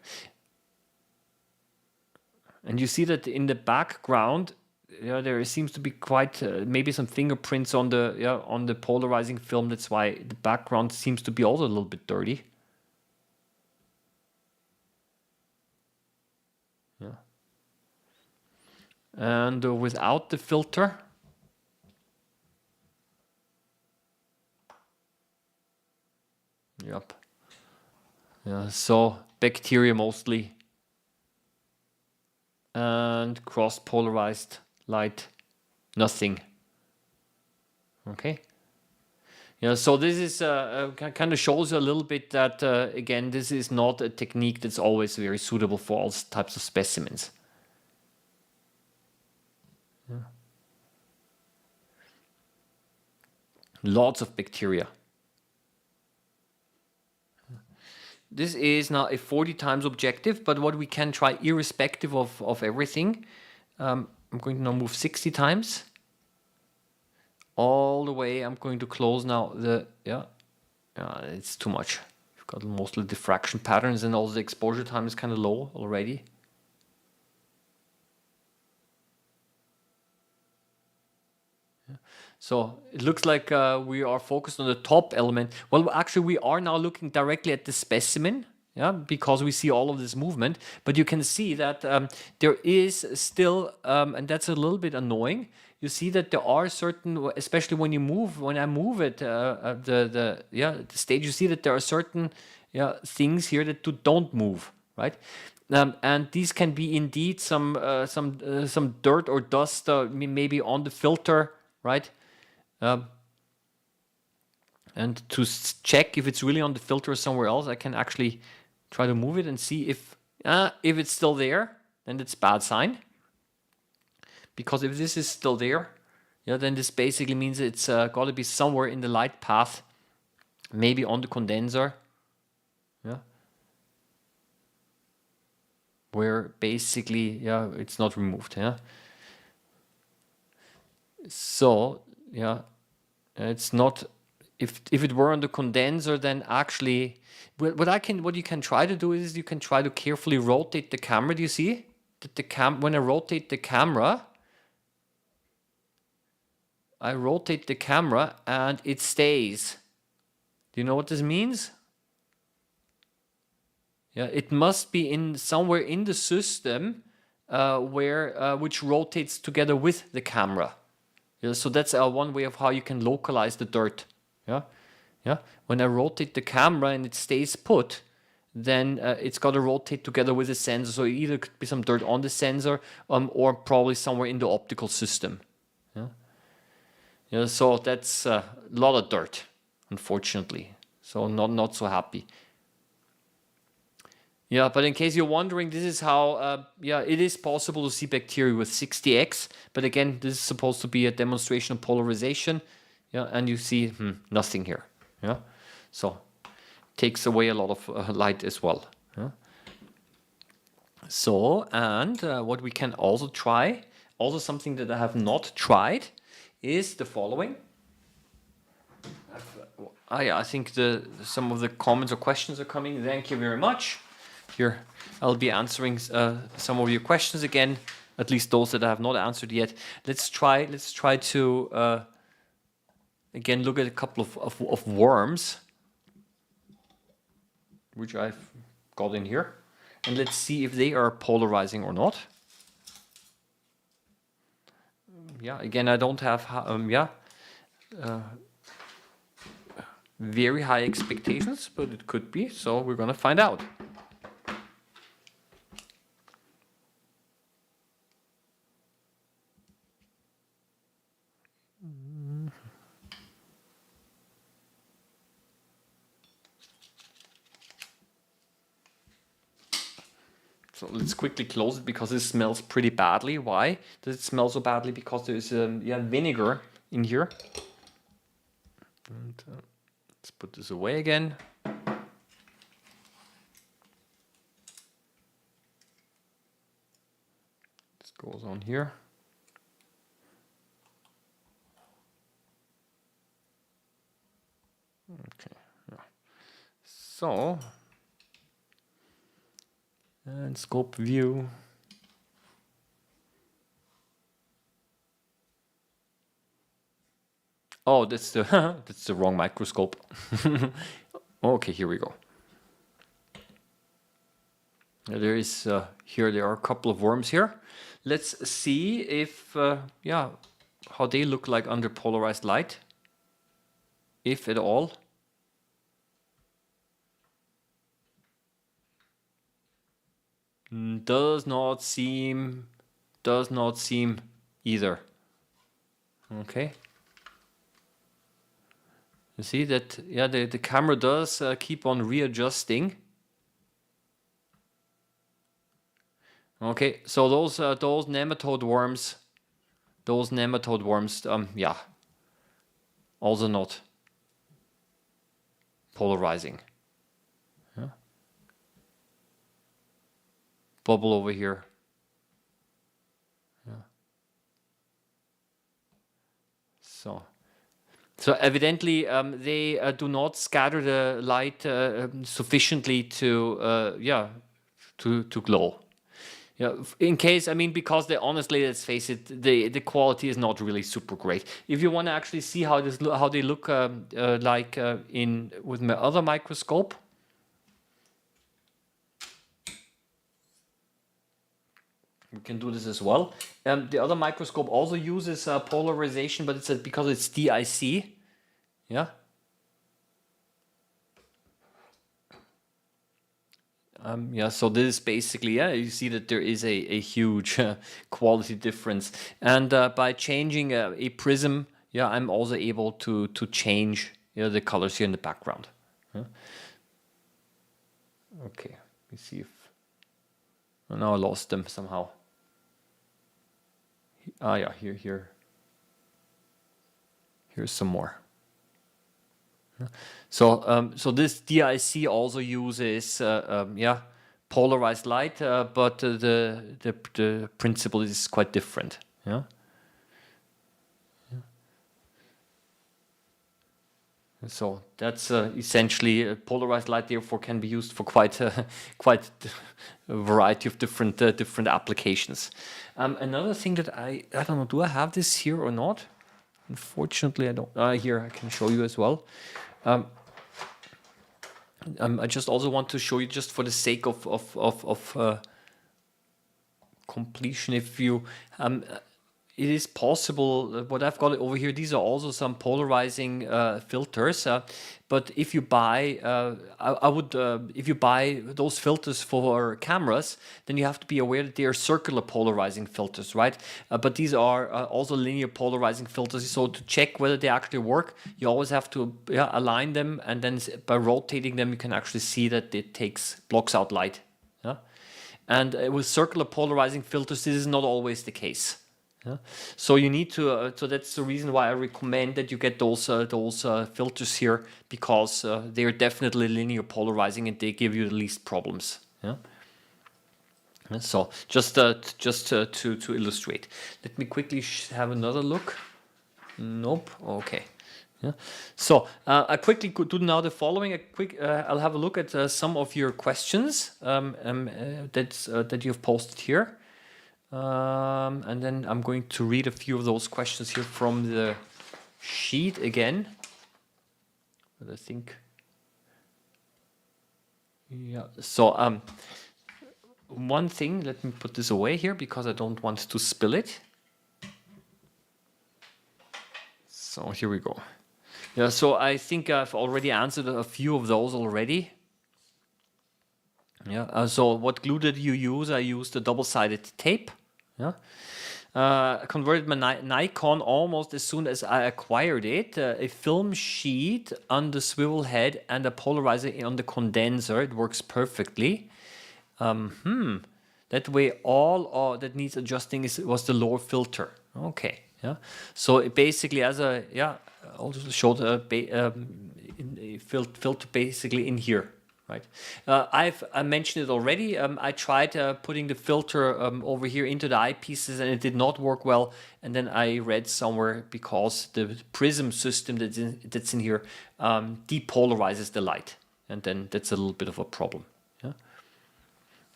And you see that in the background, there seems to be quite maybe some fingerprints on the polarizing film. That's why the background seems to be also a little bit dirty. Yeah. And without the filter, yep. Yeah. So bacteria mostly. And cross-polarized light, nothing. Okay. Yeah, so this is kind of shows you a little bit that again, this is not a technique that's always very suitable for all types of specimens. Yeah. Lots of bacteria. This is now a 40 times objective, but what we can try irrespective of everything, I'm going to now move 60 times. All the way, I'm going to close now the, it's too much. You've got mostly diffraction patterns and also the exposure time is kind of low already. So it looks like we are focused on the top element. Well, actually, we are now looking directly at the specimen, because we see all of this movement. But you can see that there is still, and that's a little bit annoying. You see that there are certain, especially when I move it, the stage, you see that there are certain things here that don't move, right? And these can be indeed some dirt or dust, maybe on the filter, right? And to check if it's really on the filter or somewhere else, I can actually try to move it and see if it's still there, then it's bad sign. Because if this is still there, then this basically means it's got to be somewhere in the light path, maybe on the condenser, where basically it's not removed. So it's not. If it were on the condenser, then actually, what you can try to do is you can try to carefully rotate the camera. Do you see that when I rotate the camera, and it stays. Do you know what this means? Yeah, it must be in somewhere in the system which rotates together with the camera. Yeah, so that's one way of how you can localize the dirt. Yeah. When I rotate the camera and it stays put, then it's got to rotate together with the sensor. So it either could be some dirt on the sensor, or probably somewhere in the optical system. Yeah. So that's a lot of dirt, unfortunately. So not so happy. Yeah, but in case you're wondering, this is how, yeah, it is possible to see bacteria with 60x. But again, this is supposed to be a demonstration of polarization. Yeah, and you see nothing here. Yeah, so takes away a lot of light as well. Yeah? So, and what we can also try, also something that I have not tried, is the following. Yeah, I think some of the comments or questions are coming. Thank you very much. Here, I'll be answering some of your questions again, at least those that I have not answered yet. Let's try to again look at a couple of worms, which I've got in here, and let's see if they are polarizing or not. Yeah, again, I don't have very high expectations, but it could be, so we're gonna find out. So let's quickly close it because it smells pretty badly. Why does it smell so badly? Because there's vinegar in here. And, let's put this away again. This goes on here. Okay. Yeah. So, and scope view. Oh, that's the that's the wrong microscope. Okay, here we go. There is here there are a couple of worms here. Let's see if how they look like under polarized light, if at all. Does not seem either. Okay. You see that, yeah, the camera does keep on readjusting. Okay, so those nematode worms, yeah, also not polarizing. Yeah. Bubble over here. Yeah. So evidently they do not scatter the light sufficiently to glow. Yeah, in case, I mean, because they honestly, let's face it, the quality is not really super great. If you want to actually see how they look like with my other microscope, we can do this as well. The other microscope also uses polarization, but it's because it's DIC. Yeah. So this is basically, you see that there is a huge quality difference. And by changing a prism, I'm also able to change the colors here in the background. Yeah. Okay, let me see if... Oh, now I lost them somehow. Ah, yeah, here's some more. So this DIC also uses polarized light, but the principle is quite different. Yeah. So that's essentially polarized light. Therefore, can be used for quite a variety of different applications. Another thing that I don't know, do I have this here or not? Unfortunately, I don't. Here I can show you as well. I just also want to show you, just for the sake of completion, if you it is possible. What I've got over here, these are also some polarizing filters. But if you buy, if you buy those filters for cameras, then you have to be aware that they are circular polarizing filters, right? But these are also linear polarizing filters. So to check whether they actually work, you always have to align them, and then by rotating them, you can actually see that it blocks out light And with circular polarizing filters, this is not always the case. Yeah. So you need to. So that's the reason why I recommend that you get those filters here, because they are definitely linear polarizing and they give you the least problems. Yeah. So just to illustrate, let me quickly have another look. Nope. Okay. Yeah. So I quickly could do now the following. I'll have a look at some of your questions that you've posted here, and then I'm going to read a few of those questions here from the sheet again. But I think, yeah. So one thing. Let me put this away here because I don't want to spill it. So here we go. Yeah, so I think I've already answered a few of those already. Yeah. So what glue did you use? I used a double-sided tape. Yeah. I converted my Nikon almost as soon as I acquired it. A film sheet on the swivel head and a polarizer on the condenser. It works perfectly. That way, all that needs adjusting was the lower filter. Okay. Yeah. So it basically, also showed a filter basically in here, right? I mentioned it already. I tried putting the filter over here into the eyepieces, and it did not work well. And then I read somewhere because the prism system that's in here depolarizes the light, and then that's a little bit of a problem. Yeah.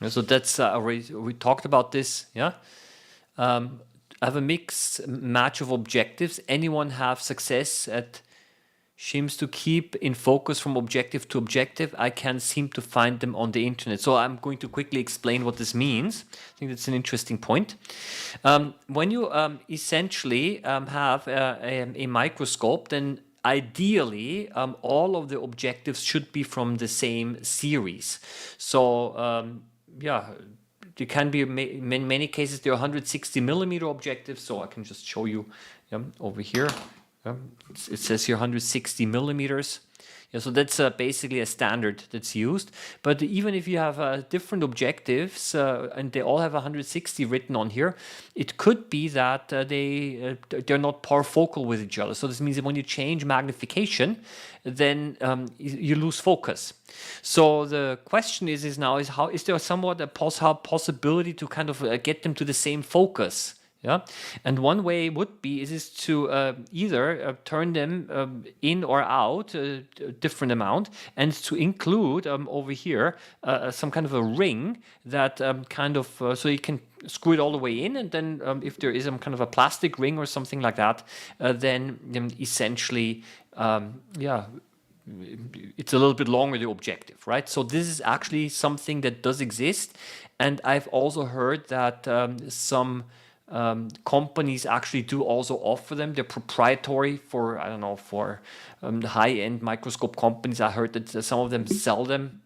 So that's already, we talked about this. Yeah. I have a mixed match of objectives. Anyone have success at seems to keep in focus from objective to objective? I can't seem to find them on the internet. So I'm going to quickly explain what this means. I think that's an interesting point. When you essentially have a microscope, then ideally all of the objectives should be from the same series. So yeah, there can be in many cases there are 160 millimeter objectives. So I can just show you over here. It says here 160 millimeters. Yeah, so that's basically a standard that's used. But even if you have different objectives and they all have 160 written on here, it could be that they're not parfocal with each other. So this means that when you change magnification, then you lose focus. So the question is how is there somewhat a possibility to kind of get them to the same focus? Yeah, and one way would be is to either turn them in or out a different amount, and to include over here some kind of a ring that so you can screw it all the way in, and then if there is some kind of a plastic ring or something like that, then essentially it's a little bit longer, the objective, right? So this is actually something that does exist, and I've also heard that some companies actually do also offer them. They're proprietary for, I don't know, for the high-end microscope companies. I heard that some of them sell them.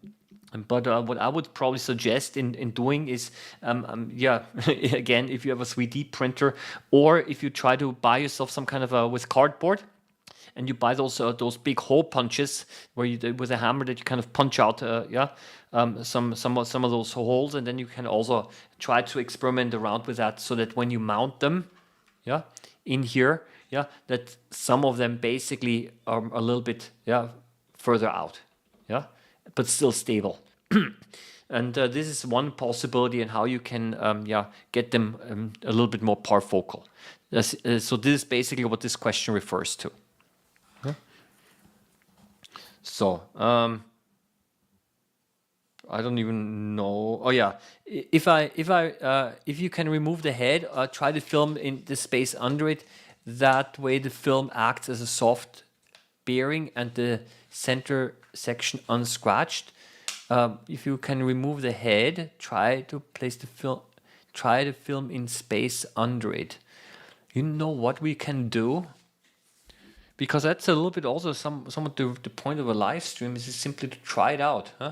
But what I would probably suggest in doing is, again, if you have a 3D printer, or if you try to buy yourself some kind of with cardboard, and you buy those big hole punches where you with a hammer that you kind of punch out some of those holes, and then you can also try to experiment around with that, so that when you mount them in here, that some of them basically are a little bit further out, but still stable. And this is one possibility in how you can get them a little bit more parfocal. So this is basically what this question refers to. So I don't even know. Oh yeah, if you can remove the head, try to film in the space under it. That way, the film acts as a soft bearing and the center section unscratched. If you can remove the head, try to place the film. Try the film in space under it. You know what we can do? Because that's a little bit also somewhat the point of a live stream is simply to try it out, huh?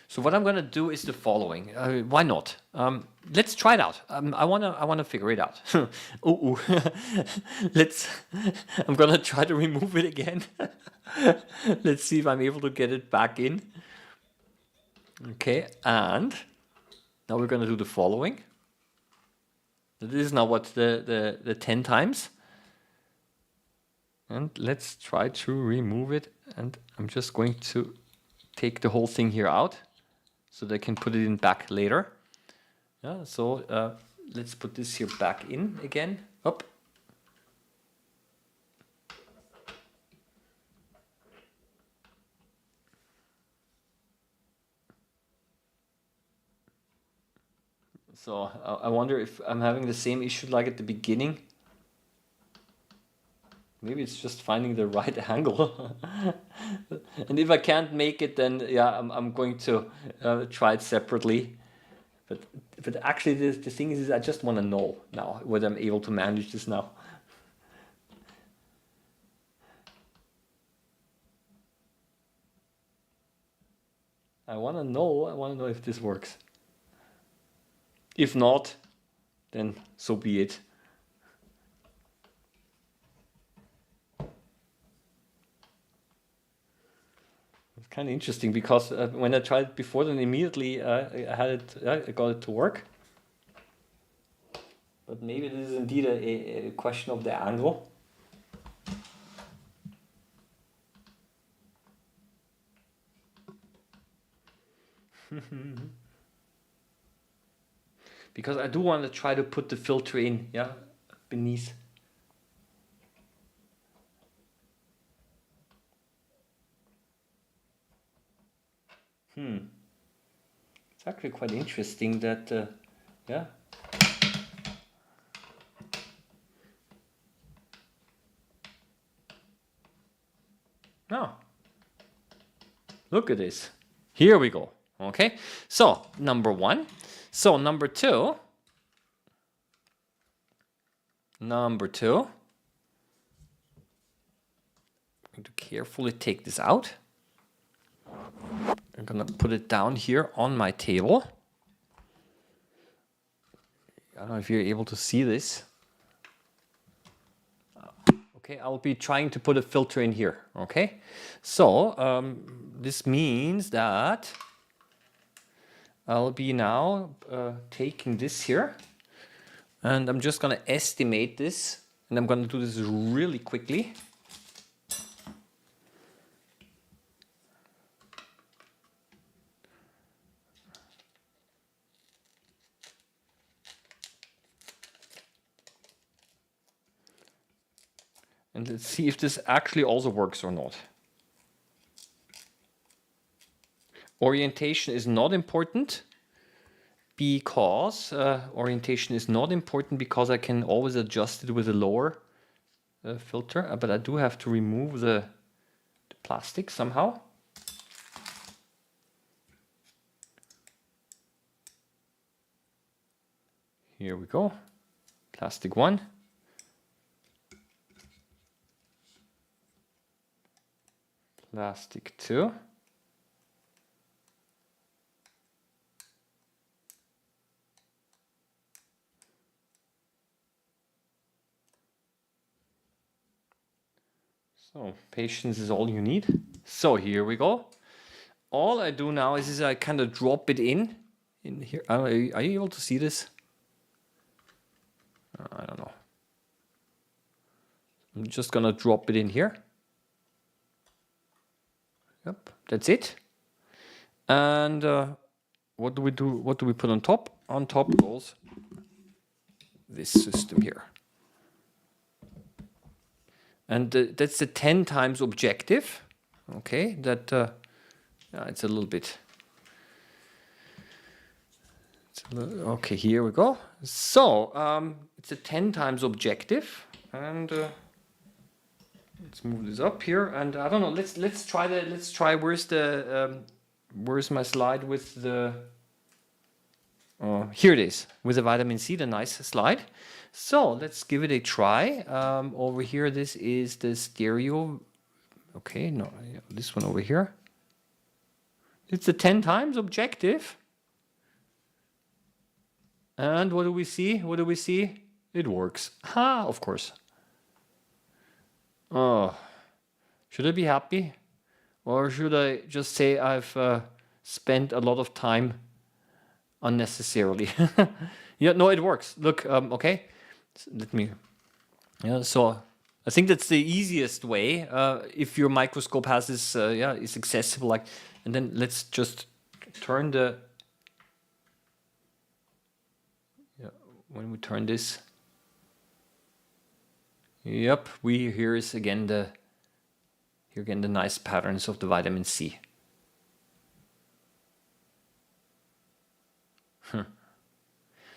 So what I'm gonna do is the following. Why not? Let's try it out. I wanna figure it out. Ooh. I'm gonna try to remove it again. Let's see if I'm able to get it back in. Okay, and Now we're going to do the following. This is now what the 10 times. And let's try to remove it. And I'm just going to take the whole thing here out so that I can put it in back later. Yeah, so let's put this here back in again. Up. So I wonder if I'm having the same issue like at the beginning. Maybe it's just finding the right angle. And if I can't make it, then yeah, I'm going to try it separately. But actually the thing is I just want to know now whether I'm able to manage this now. I want to know if this works. If not, then so be it. It's kind of interesting because when I tried it before, then immediately I got it to work. But maybe this is indeed a question of the angle. Because I do want to try to put the filter in, yeah, beneath. It's actually quite interesting that, yeah. Oh, look at this. Here we go. Okay, so number one. So number two. I'm going to carefully take this out. I'm going to put it down here on my table. I don't know if you're able to see this. Okay, I'll be trying to put a filter in here. Okay, so this means that I'll be now taking this here, and I'm just going to estimate this, and I'm going to do this really quickly. And let's see if this actually also works or not. Orientation is not important because I can always adjust it with a lower filter, but I do have to remove the plastic somehow. Here we go, plastic 1. Plastic 2. So patience is all you need. So here we go. All I do now is I kind of drop it in here. Are you able to see this? I don't know. I'm just gonna drop it in here. Yep, that's it. And what do we do? What do we put on top? On top goes this system here. And that's the 10 times objective. Okay, that it's a little bit. Okay, here we go. So it's a 10 times objective, and let's move this up here. And I don't know. Let's try the. Let's try. Where's my slide with the? Here it is with the vitamin C. The nice slide. So let's give it a try. Over here, this is the stereo. Okay, no, yeah, this one over here. It's a 10 times objective. And what do we see? What do we see? It works. Ha, of course. Oh, should I be happy? Or should I just say I've spent a lot of time unnecessarily. Yeah, no, it works. Look, okay. Let me. Yeah, so I think that's the easiest way. If your microscope has this, yeah, is accessible. Like, and then let's just turn the. Yeah, when we turn this. Yep, here is again the nice patterns of the vitamin C.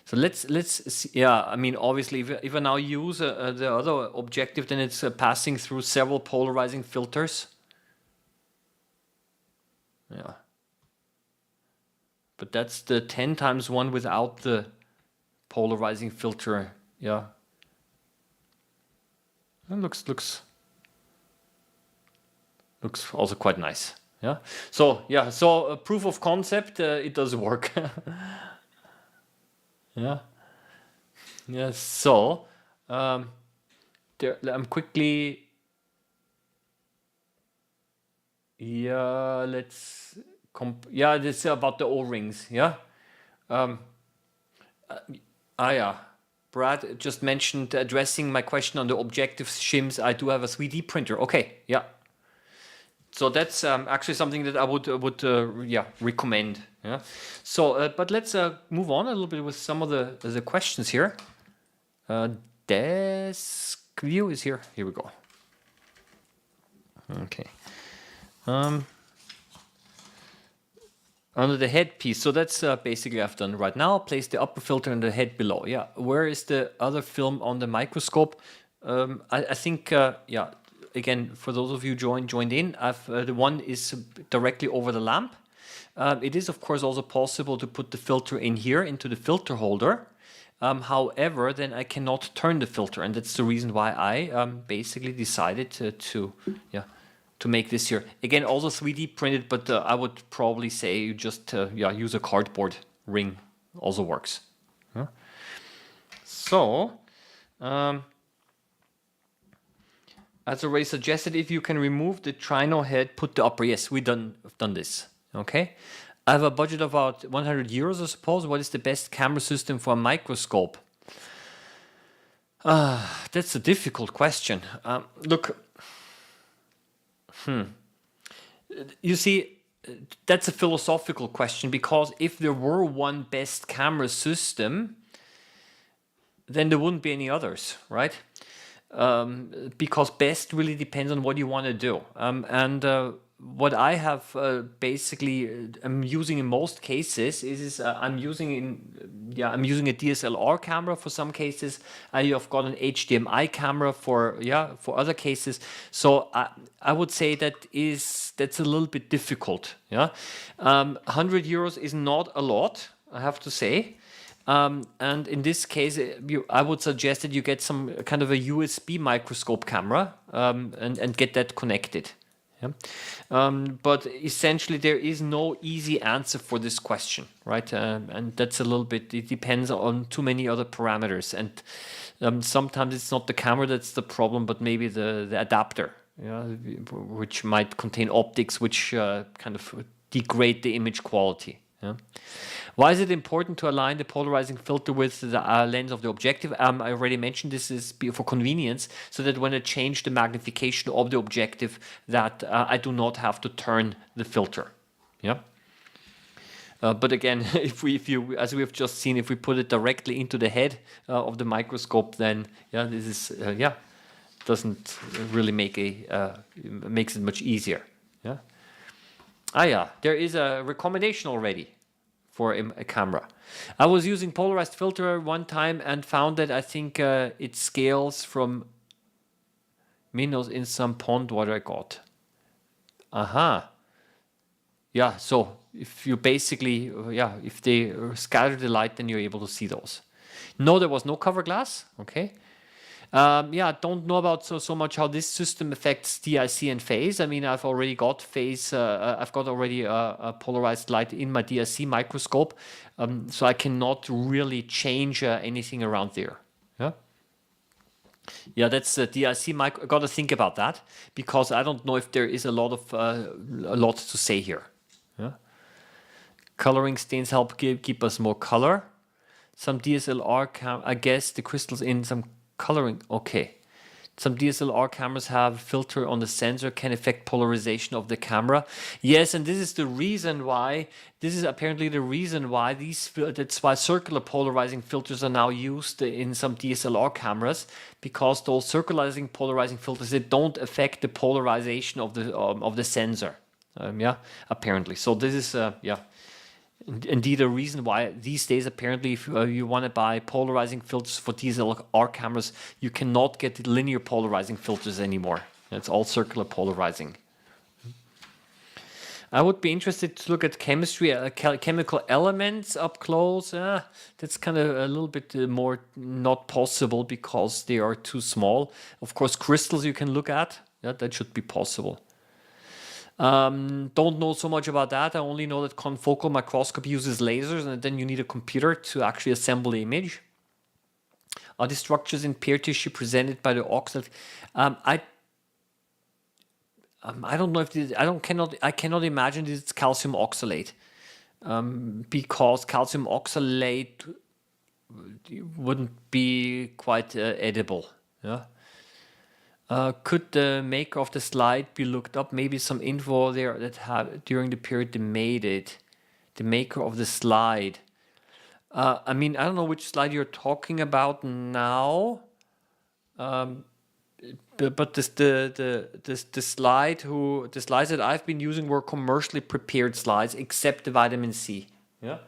So let's see. Yeah, I mean, obviously, if I now use the other objective, then it's passing through several polarizing filters. Yeah, but that's the 10 times one without the polarizing filter. Yeah, it looks also quite nice. Yeah. So yeah, so proof of concept, it does work. Yeah. Yeah. So there, I'm quickly. Yeah. Let's. Yeah. This is about the O-rings. Yeah. Yeah. Brad just mentioned addressing my question on the objective shims. I do have a 3D printer. Okay. Yeah. So that's actually something that I would yeah, recommend. Yeah. So, but let's move on a little bit with some of the questions here. Desk view is here. Here we go. Okay. Under the head piece. So that's basically I've done right now. Place the upper filter and the head below. Yeah. Where is the other film on the microscope? I think yeah. Again, for those of you joined in, the one is directly over the lamp. It is of course also possible to put the filter in here into the filter holder. However, then I cannot turn the filter, and that's the reason why I basically decided to make this here. Again, also 3D printed, but I would probably say you just yeah, use a cardboard ring. Also works. Yeah. So. As already suggested, if you can remove the trino head, put the upper. Yes, we've done this. Okay. I have a budget of about 100 euros, I suppose. What is the best camera system for a microscope? That's a difficult question. Look, you see, that's a philosophical question, because if there were one best camera system, then there wouldn't be any others, right? Because best really depends on what you want to do. What I have basically I'm using in most cases is I'm using a DSLR camera for some cases. I've got an HDMI camera for other cases. So I would say that's a little bit difficult. Yeah, 100 euros is not a lot, I have to say. And in this case, I would suggest that you get some kind of a USB microscope camera and get that connected. Yeah? But essentially, there is no easy answer for this question, right? And that's a little bit, it depends on too many other parameters. And sometimes it's not the camera that's the problem, but maybe the adapter, which might contain optics which kind of degrade the image quality. Yeah? Why is it important to align the polarizing filter with the lens of the objective? I already mentioned this is for convenience, so that when I change the magnification of the objective, that I do not have to turn the filter. Yeah. But again, if you, as we have just seen, if we put it directly into the head of the microscope, then this is doesn't really makes it much easier. Yeah. There is a recommendation already for a camera. I was using polarized filter one time and found that I think it scales from minnows in some pond what I got. Yeah, so if you basically, if they scatter the light, then you're able to see those. No, there was no cover glass. Okay. I don't know about so much how this system affects DIC and phase. I mean, I've already got phase. I've got already a polarized light in my DIC microscope, so I cannot really change anything around there. Yeah, that's the DIC mic. I got to think about that, because I don't know if there is a lot to say here. Coloring stains help keep us more color. Some DSLR I guess the crystals in some coloring. Okay. Some DSLR cameras have filter on the sensor can affect polarization of the camera. Yes, and this is the reason why, this is apparently the reason why that's why circular polarizing filters are now used in some DSLR cameras, because those circularizing polarizing filters, they don't affect the polarization of the sensor. Yeah, apparently. So this is, yeah. Indeed, a reason why these days, apparently, if you want to buy polarizing filters for DSLR cameras, you cannot get linear polarizing filters anymore. It's all circular polarizing. I would be interested to look at chemistry, chemical elements up close. That's kind of a little bit more not possible because they are too small. Of course, crystals you can look at. Yeah, that should be possible. Don't know so much about that. I only know that confocal microscopy uses lasers, and then you need a computer to actually assemble the image. Are the structures in pear tissue presented by the oxalate? I don't know if this, I cannot imagine this is calcium oxalate, because calcium oxalate wouldn't be quite edible. Yeah. Could the maker of the slide be looked up? Maybe some info there that had during the period they made it. The maker of the slide. I mean, I don't know which slide you're talking about now. But the slides that I've been using were commercially prepared slides, except the vitamin C. Yeah.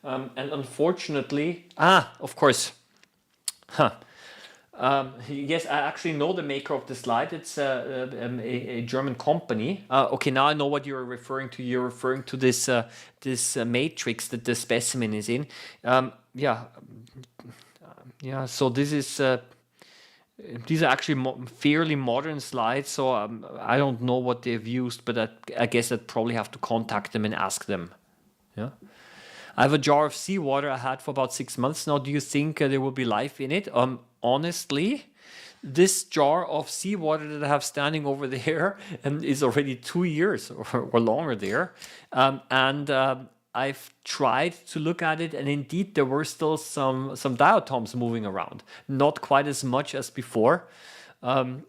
And unfortunately, of course. Yes, I actually know the maker of the slide. It's a German company. Okay, now I know what you're referring to. You're referring to this matrix that the specimen is in. Yeah. So this is these are actually fairly modern slides. So I don't know what they've used, but I guess I'd probably have to contact them and ask them. Yeah. I have a jar of seawater I had for about 6 months now. Do you think there will be life in it? Honestly, this jar of seawater that I have standing over there is already 2 years or longer there. I've tried to look at it, and indeed there were still some diatoms moving around. Not quite as much as before. Will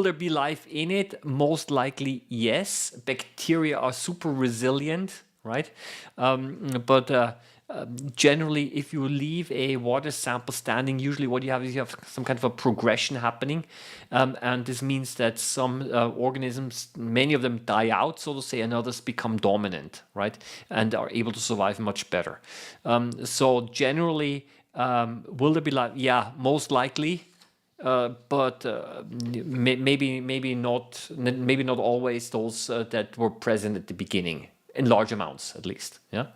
there be life in it? Most likely, yes. Bacteria are super resilient, right? But generally, if you leave a water sample standing, usually what you have is you have some kind of a progression happening. And this means that some organisms, many of them die out, so to say, and others become dominant, right? And are able to survive much better. So generally, will there be life? Yeah, most likely. But maybe not always those that were present at the beginning, in large amounts at least. Yeah.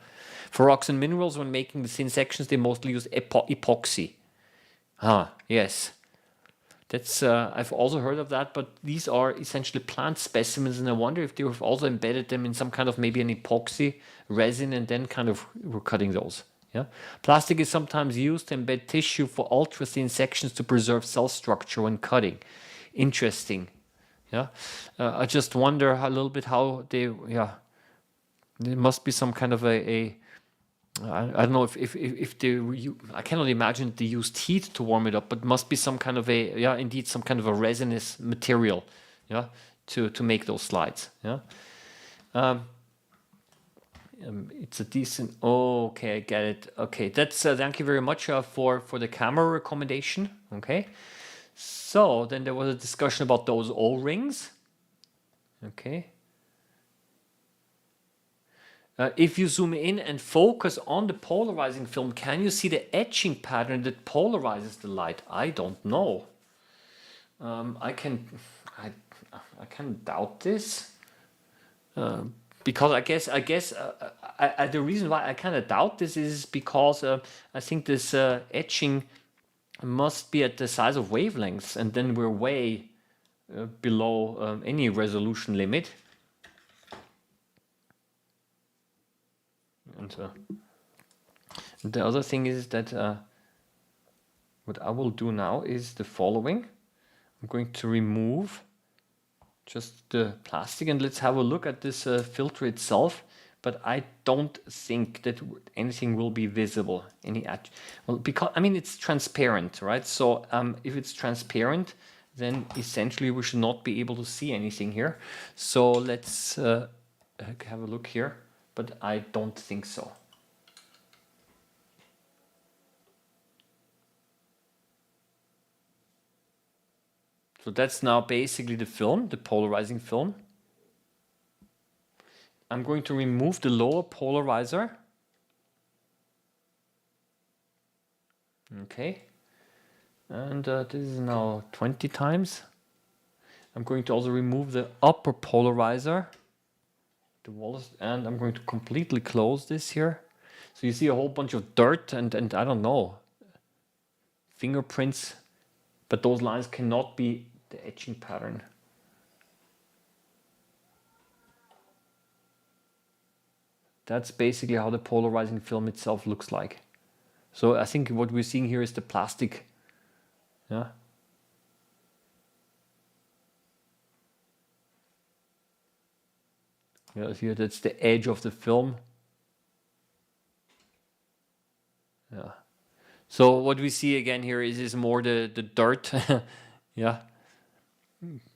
For rocks and minerals, when making the thin sections, they mostly use epoxy. Yes. That's I've also heard of that, but these are essentially plant specimens, and I wonder if they have also embedded them in some kind of maybe an epoxy resin, and then kind of were cutting those. Yeah. Plastic is sometimes used to embed tissue for ultra thin sections to preserve cell structure when cutting. Interesting. Yeah. I just wonder a little bit how they. Yeah. There must be some kind of I don't know if they I cannot imagine they used heat to warm it up, but must be some kind of indeed some kind of a resinous material, yeah, to make those slides. Yeah. It's a decent. Oh, okay, I get it. Okay, that's thank you very much for the camera recommendation. Okay, so then there was a discussion about those O-rings. Okay. If you zoom in and focus on the polarizing film, can you see the etching pattern that polarizes the light? I don't know. I can doubt this. Because I guess the reason why I kind of doubt this is because I think this etching must be at the size of wavelengths, and then we're way below any resolution limit. And the other thing is that what I will do now is the following. I'm going to remove just the plastic, and let's have a look at this filter itself. but I don't think that anything will be visible. Well, because I mean it's transparent, right? So if it's transparent, then essentially we should not be able to see anything here. So let's have a look here, but I don't think so. So that's now basically the film, the polarizing film. I'm going to remove the lower polarizer. Okay. And this is now 20 times. I'm going to also remove the upper polarizer. And I'm going to completely close this here. So you see a whole bunch of dirt and I don't know, fingerprints, but those lines cannot be the etching pattern. That's basically how the polarizing film itself looks like. So I think what we're seeing here is the plastic. Yeah. Yeah, here that's the edge of the film. Yeah. So what we see again here is more the dirt. Yeah.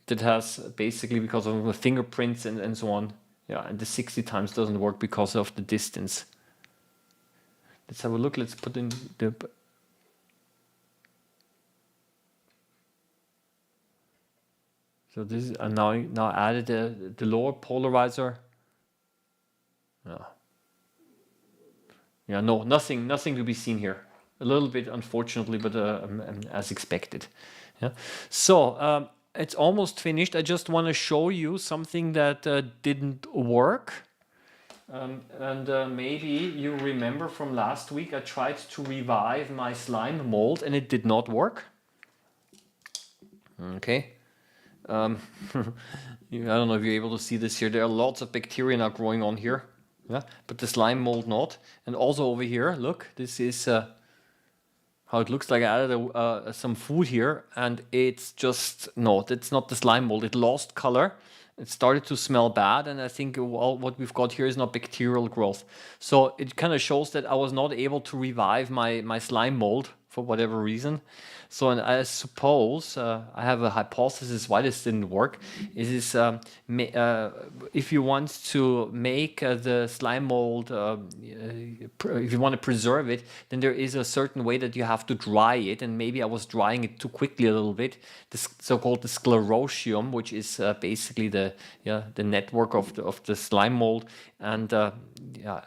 That has basically because of the fingerprints and so on. Yeah, and the 60 times doesn't work because of the distance. Let's have a look. Let's put in the... So this is now added the lower polarizer. Yeah. Yeah, no, nothing to be seen here. A little bit, unfortunately, but as expected. Yeah. So it's almost finished. I just want to show you something that didn't work. Maybe you remember from last week, I tried to revive my slime mold and it did not work. Okay. I don't know if you're able to see this here. There are lots of bacteria now growing on here. Yeah, but the slime mold not. And also over here, look, this is how it looks like. I added some food here and it's just, no, that's not the slime mold. It lost color. It started to smell bad, and I think well, what we've got here is not bacterial growth. So it kind of shows that I was not able to revive my slime mold for whatever reason. So and I suppose I have a hypothesis why this didn't work. Is if you want to make the slime mold, if you want to preserve it, then there is a certain way that you have to dry it, and maybe I was drying it too quickly a little bit. The so-called the sclerotium, which is basically the network of the slime mold, and yeah,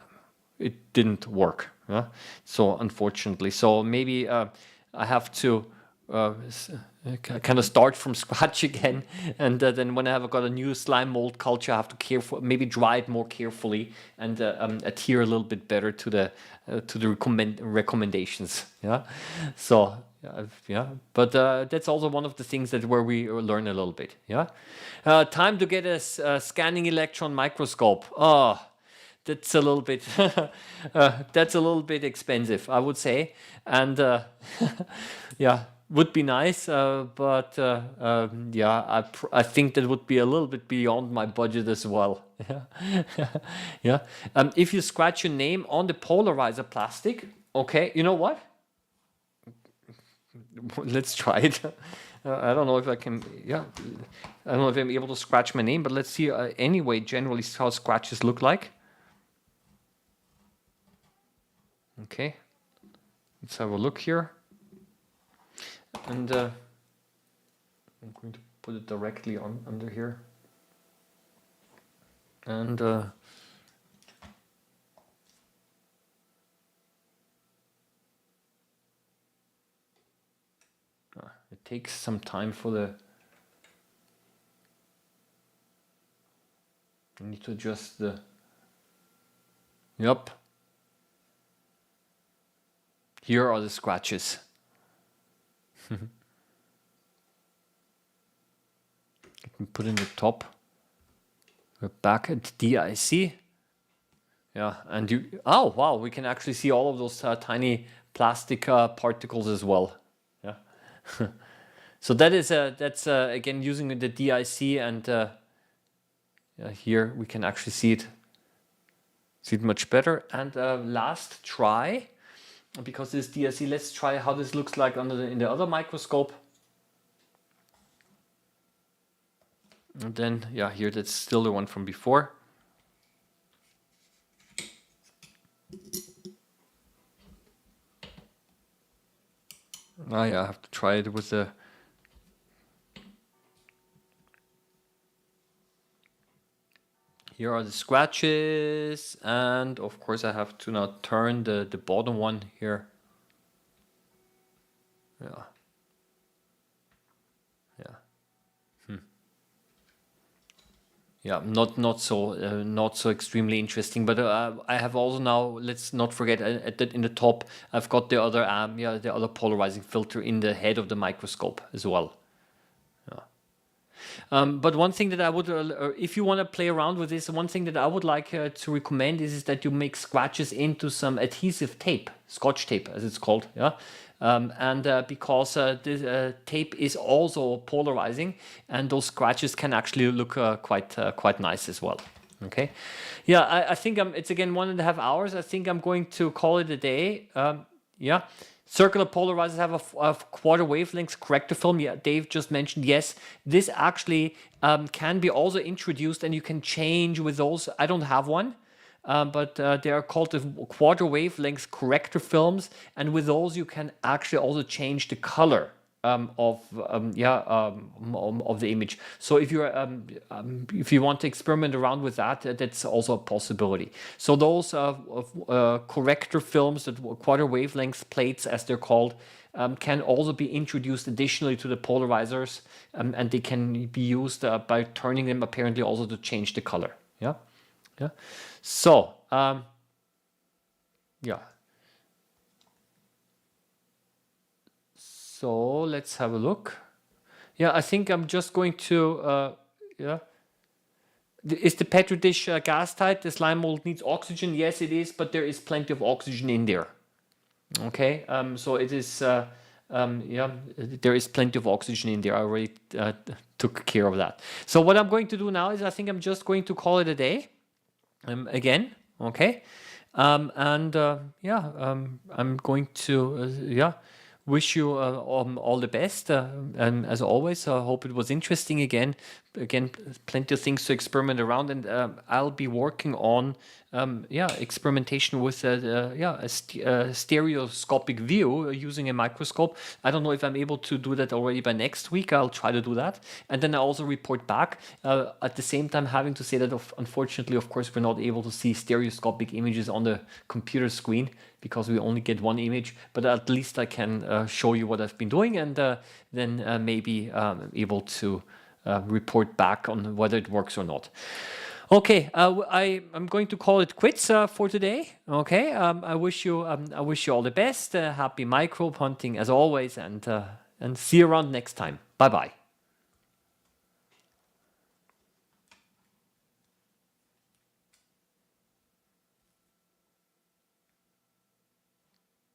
it didn't work. Yeah? So unfortunately, so maybe I have to kind of start from scratch again, and then when I have got a new slime mold culture, I have to maybe dry it more carefully and adhere a little bit better to the recommendations. Yeah, so yeah, but that's also one of the things that where we learn a little bit. Yeah, time to get a scanning electron microscope. Oh. That's a little bit expensive, I would say, and yeah, would be nice, but yeah, I think that would be a little bit beyond my budget as well. Yeah, yeah. If you scratch your name on the polarizer plastic, okay, you know what? Let's try it. I don't know if I can. Yeah, I don't know if I'm able to scratch my name, but let's see. Anyway, generally, how scratches look like. Okay, let's have a look here, and I'm going to put it directly under here, and it takes some time for the. I need to adjust the. Yep. Here are the scratches. I can put in the top. We're back at DIC. Yeah, and oh wow, we can actually see all of those tiny plastic particles as well. Yeah. So that's again using the DIC, and here we can actually see it. See it much better. And last try, because this DSC, let's try how this looks like in the other microscope. And then, yeah, here that's still the one from before. Oh yeah, I have to try it with the... Here are the scratches, and of course I have to now turn the bottom one here. Yeah. Yeah. Yeah, not so extremely interesting, but I have also now, let's not forget, in the top I've got the other the other polarizing filter in the head of the microscope as well. But one thing that I would, if you want to play around with this, one thing that I would like to recommend is that you make scratches into some adhesive tape, Scotch tape as it's called, yeah. Because the tape is also polarizing, and those scratches can actually look quite nice as well. Okay, yeah, I think it's again 1.5 hours. I think I'm going to call it a day. Yeah. Circular polarizers have a quarter wavelength corrector film. Yeah, Dave just mentioned, yes, this actually can be also introduced, and you can change with those. I don't have one, but they are called the quarter wavelength corrector films, and with those you can actually also change the color of the image. So if you want to experiment around with that, that's also a possibility. So those corrector films, that quarter wavelength plates as they're called, can also be introduced additionally to the polarizers, and they can be used by turning them apparently also to change the color. Yeah. So yeah. So let's have a look. Yeah, I think I'm just going to, Is the Petri dish gas tight? The slime mold needs oxygen? Yes, it is, but there is plenty of oxygen in there. Okay, so it is, there is plenty of oxygen in there. I already took care of that. So what I'm going to do now is I think I'm just going to call it a day again, okay? I'm going to, wish you all the best, and as always, I hope it was interesting again. Again, plenty of things to experiment around, and I'll be working on experimentation with a stereoscopic view using a microscope. I don't know if I'm able to do that already by next week. I'll try to do that, and then I also report back. At the same time, having to say that unfortunately, of course, we're not able to see stereoscopic images on the computer screen because we only get one image. But at least I can show you what I've been doing, and then maybe able to report back on whether it works or not. Okay, I'm going to call it quits for today. Okay, I wish you all the best. Happy microbe hunting as always, and see you around next time. Bye bye.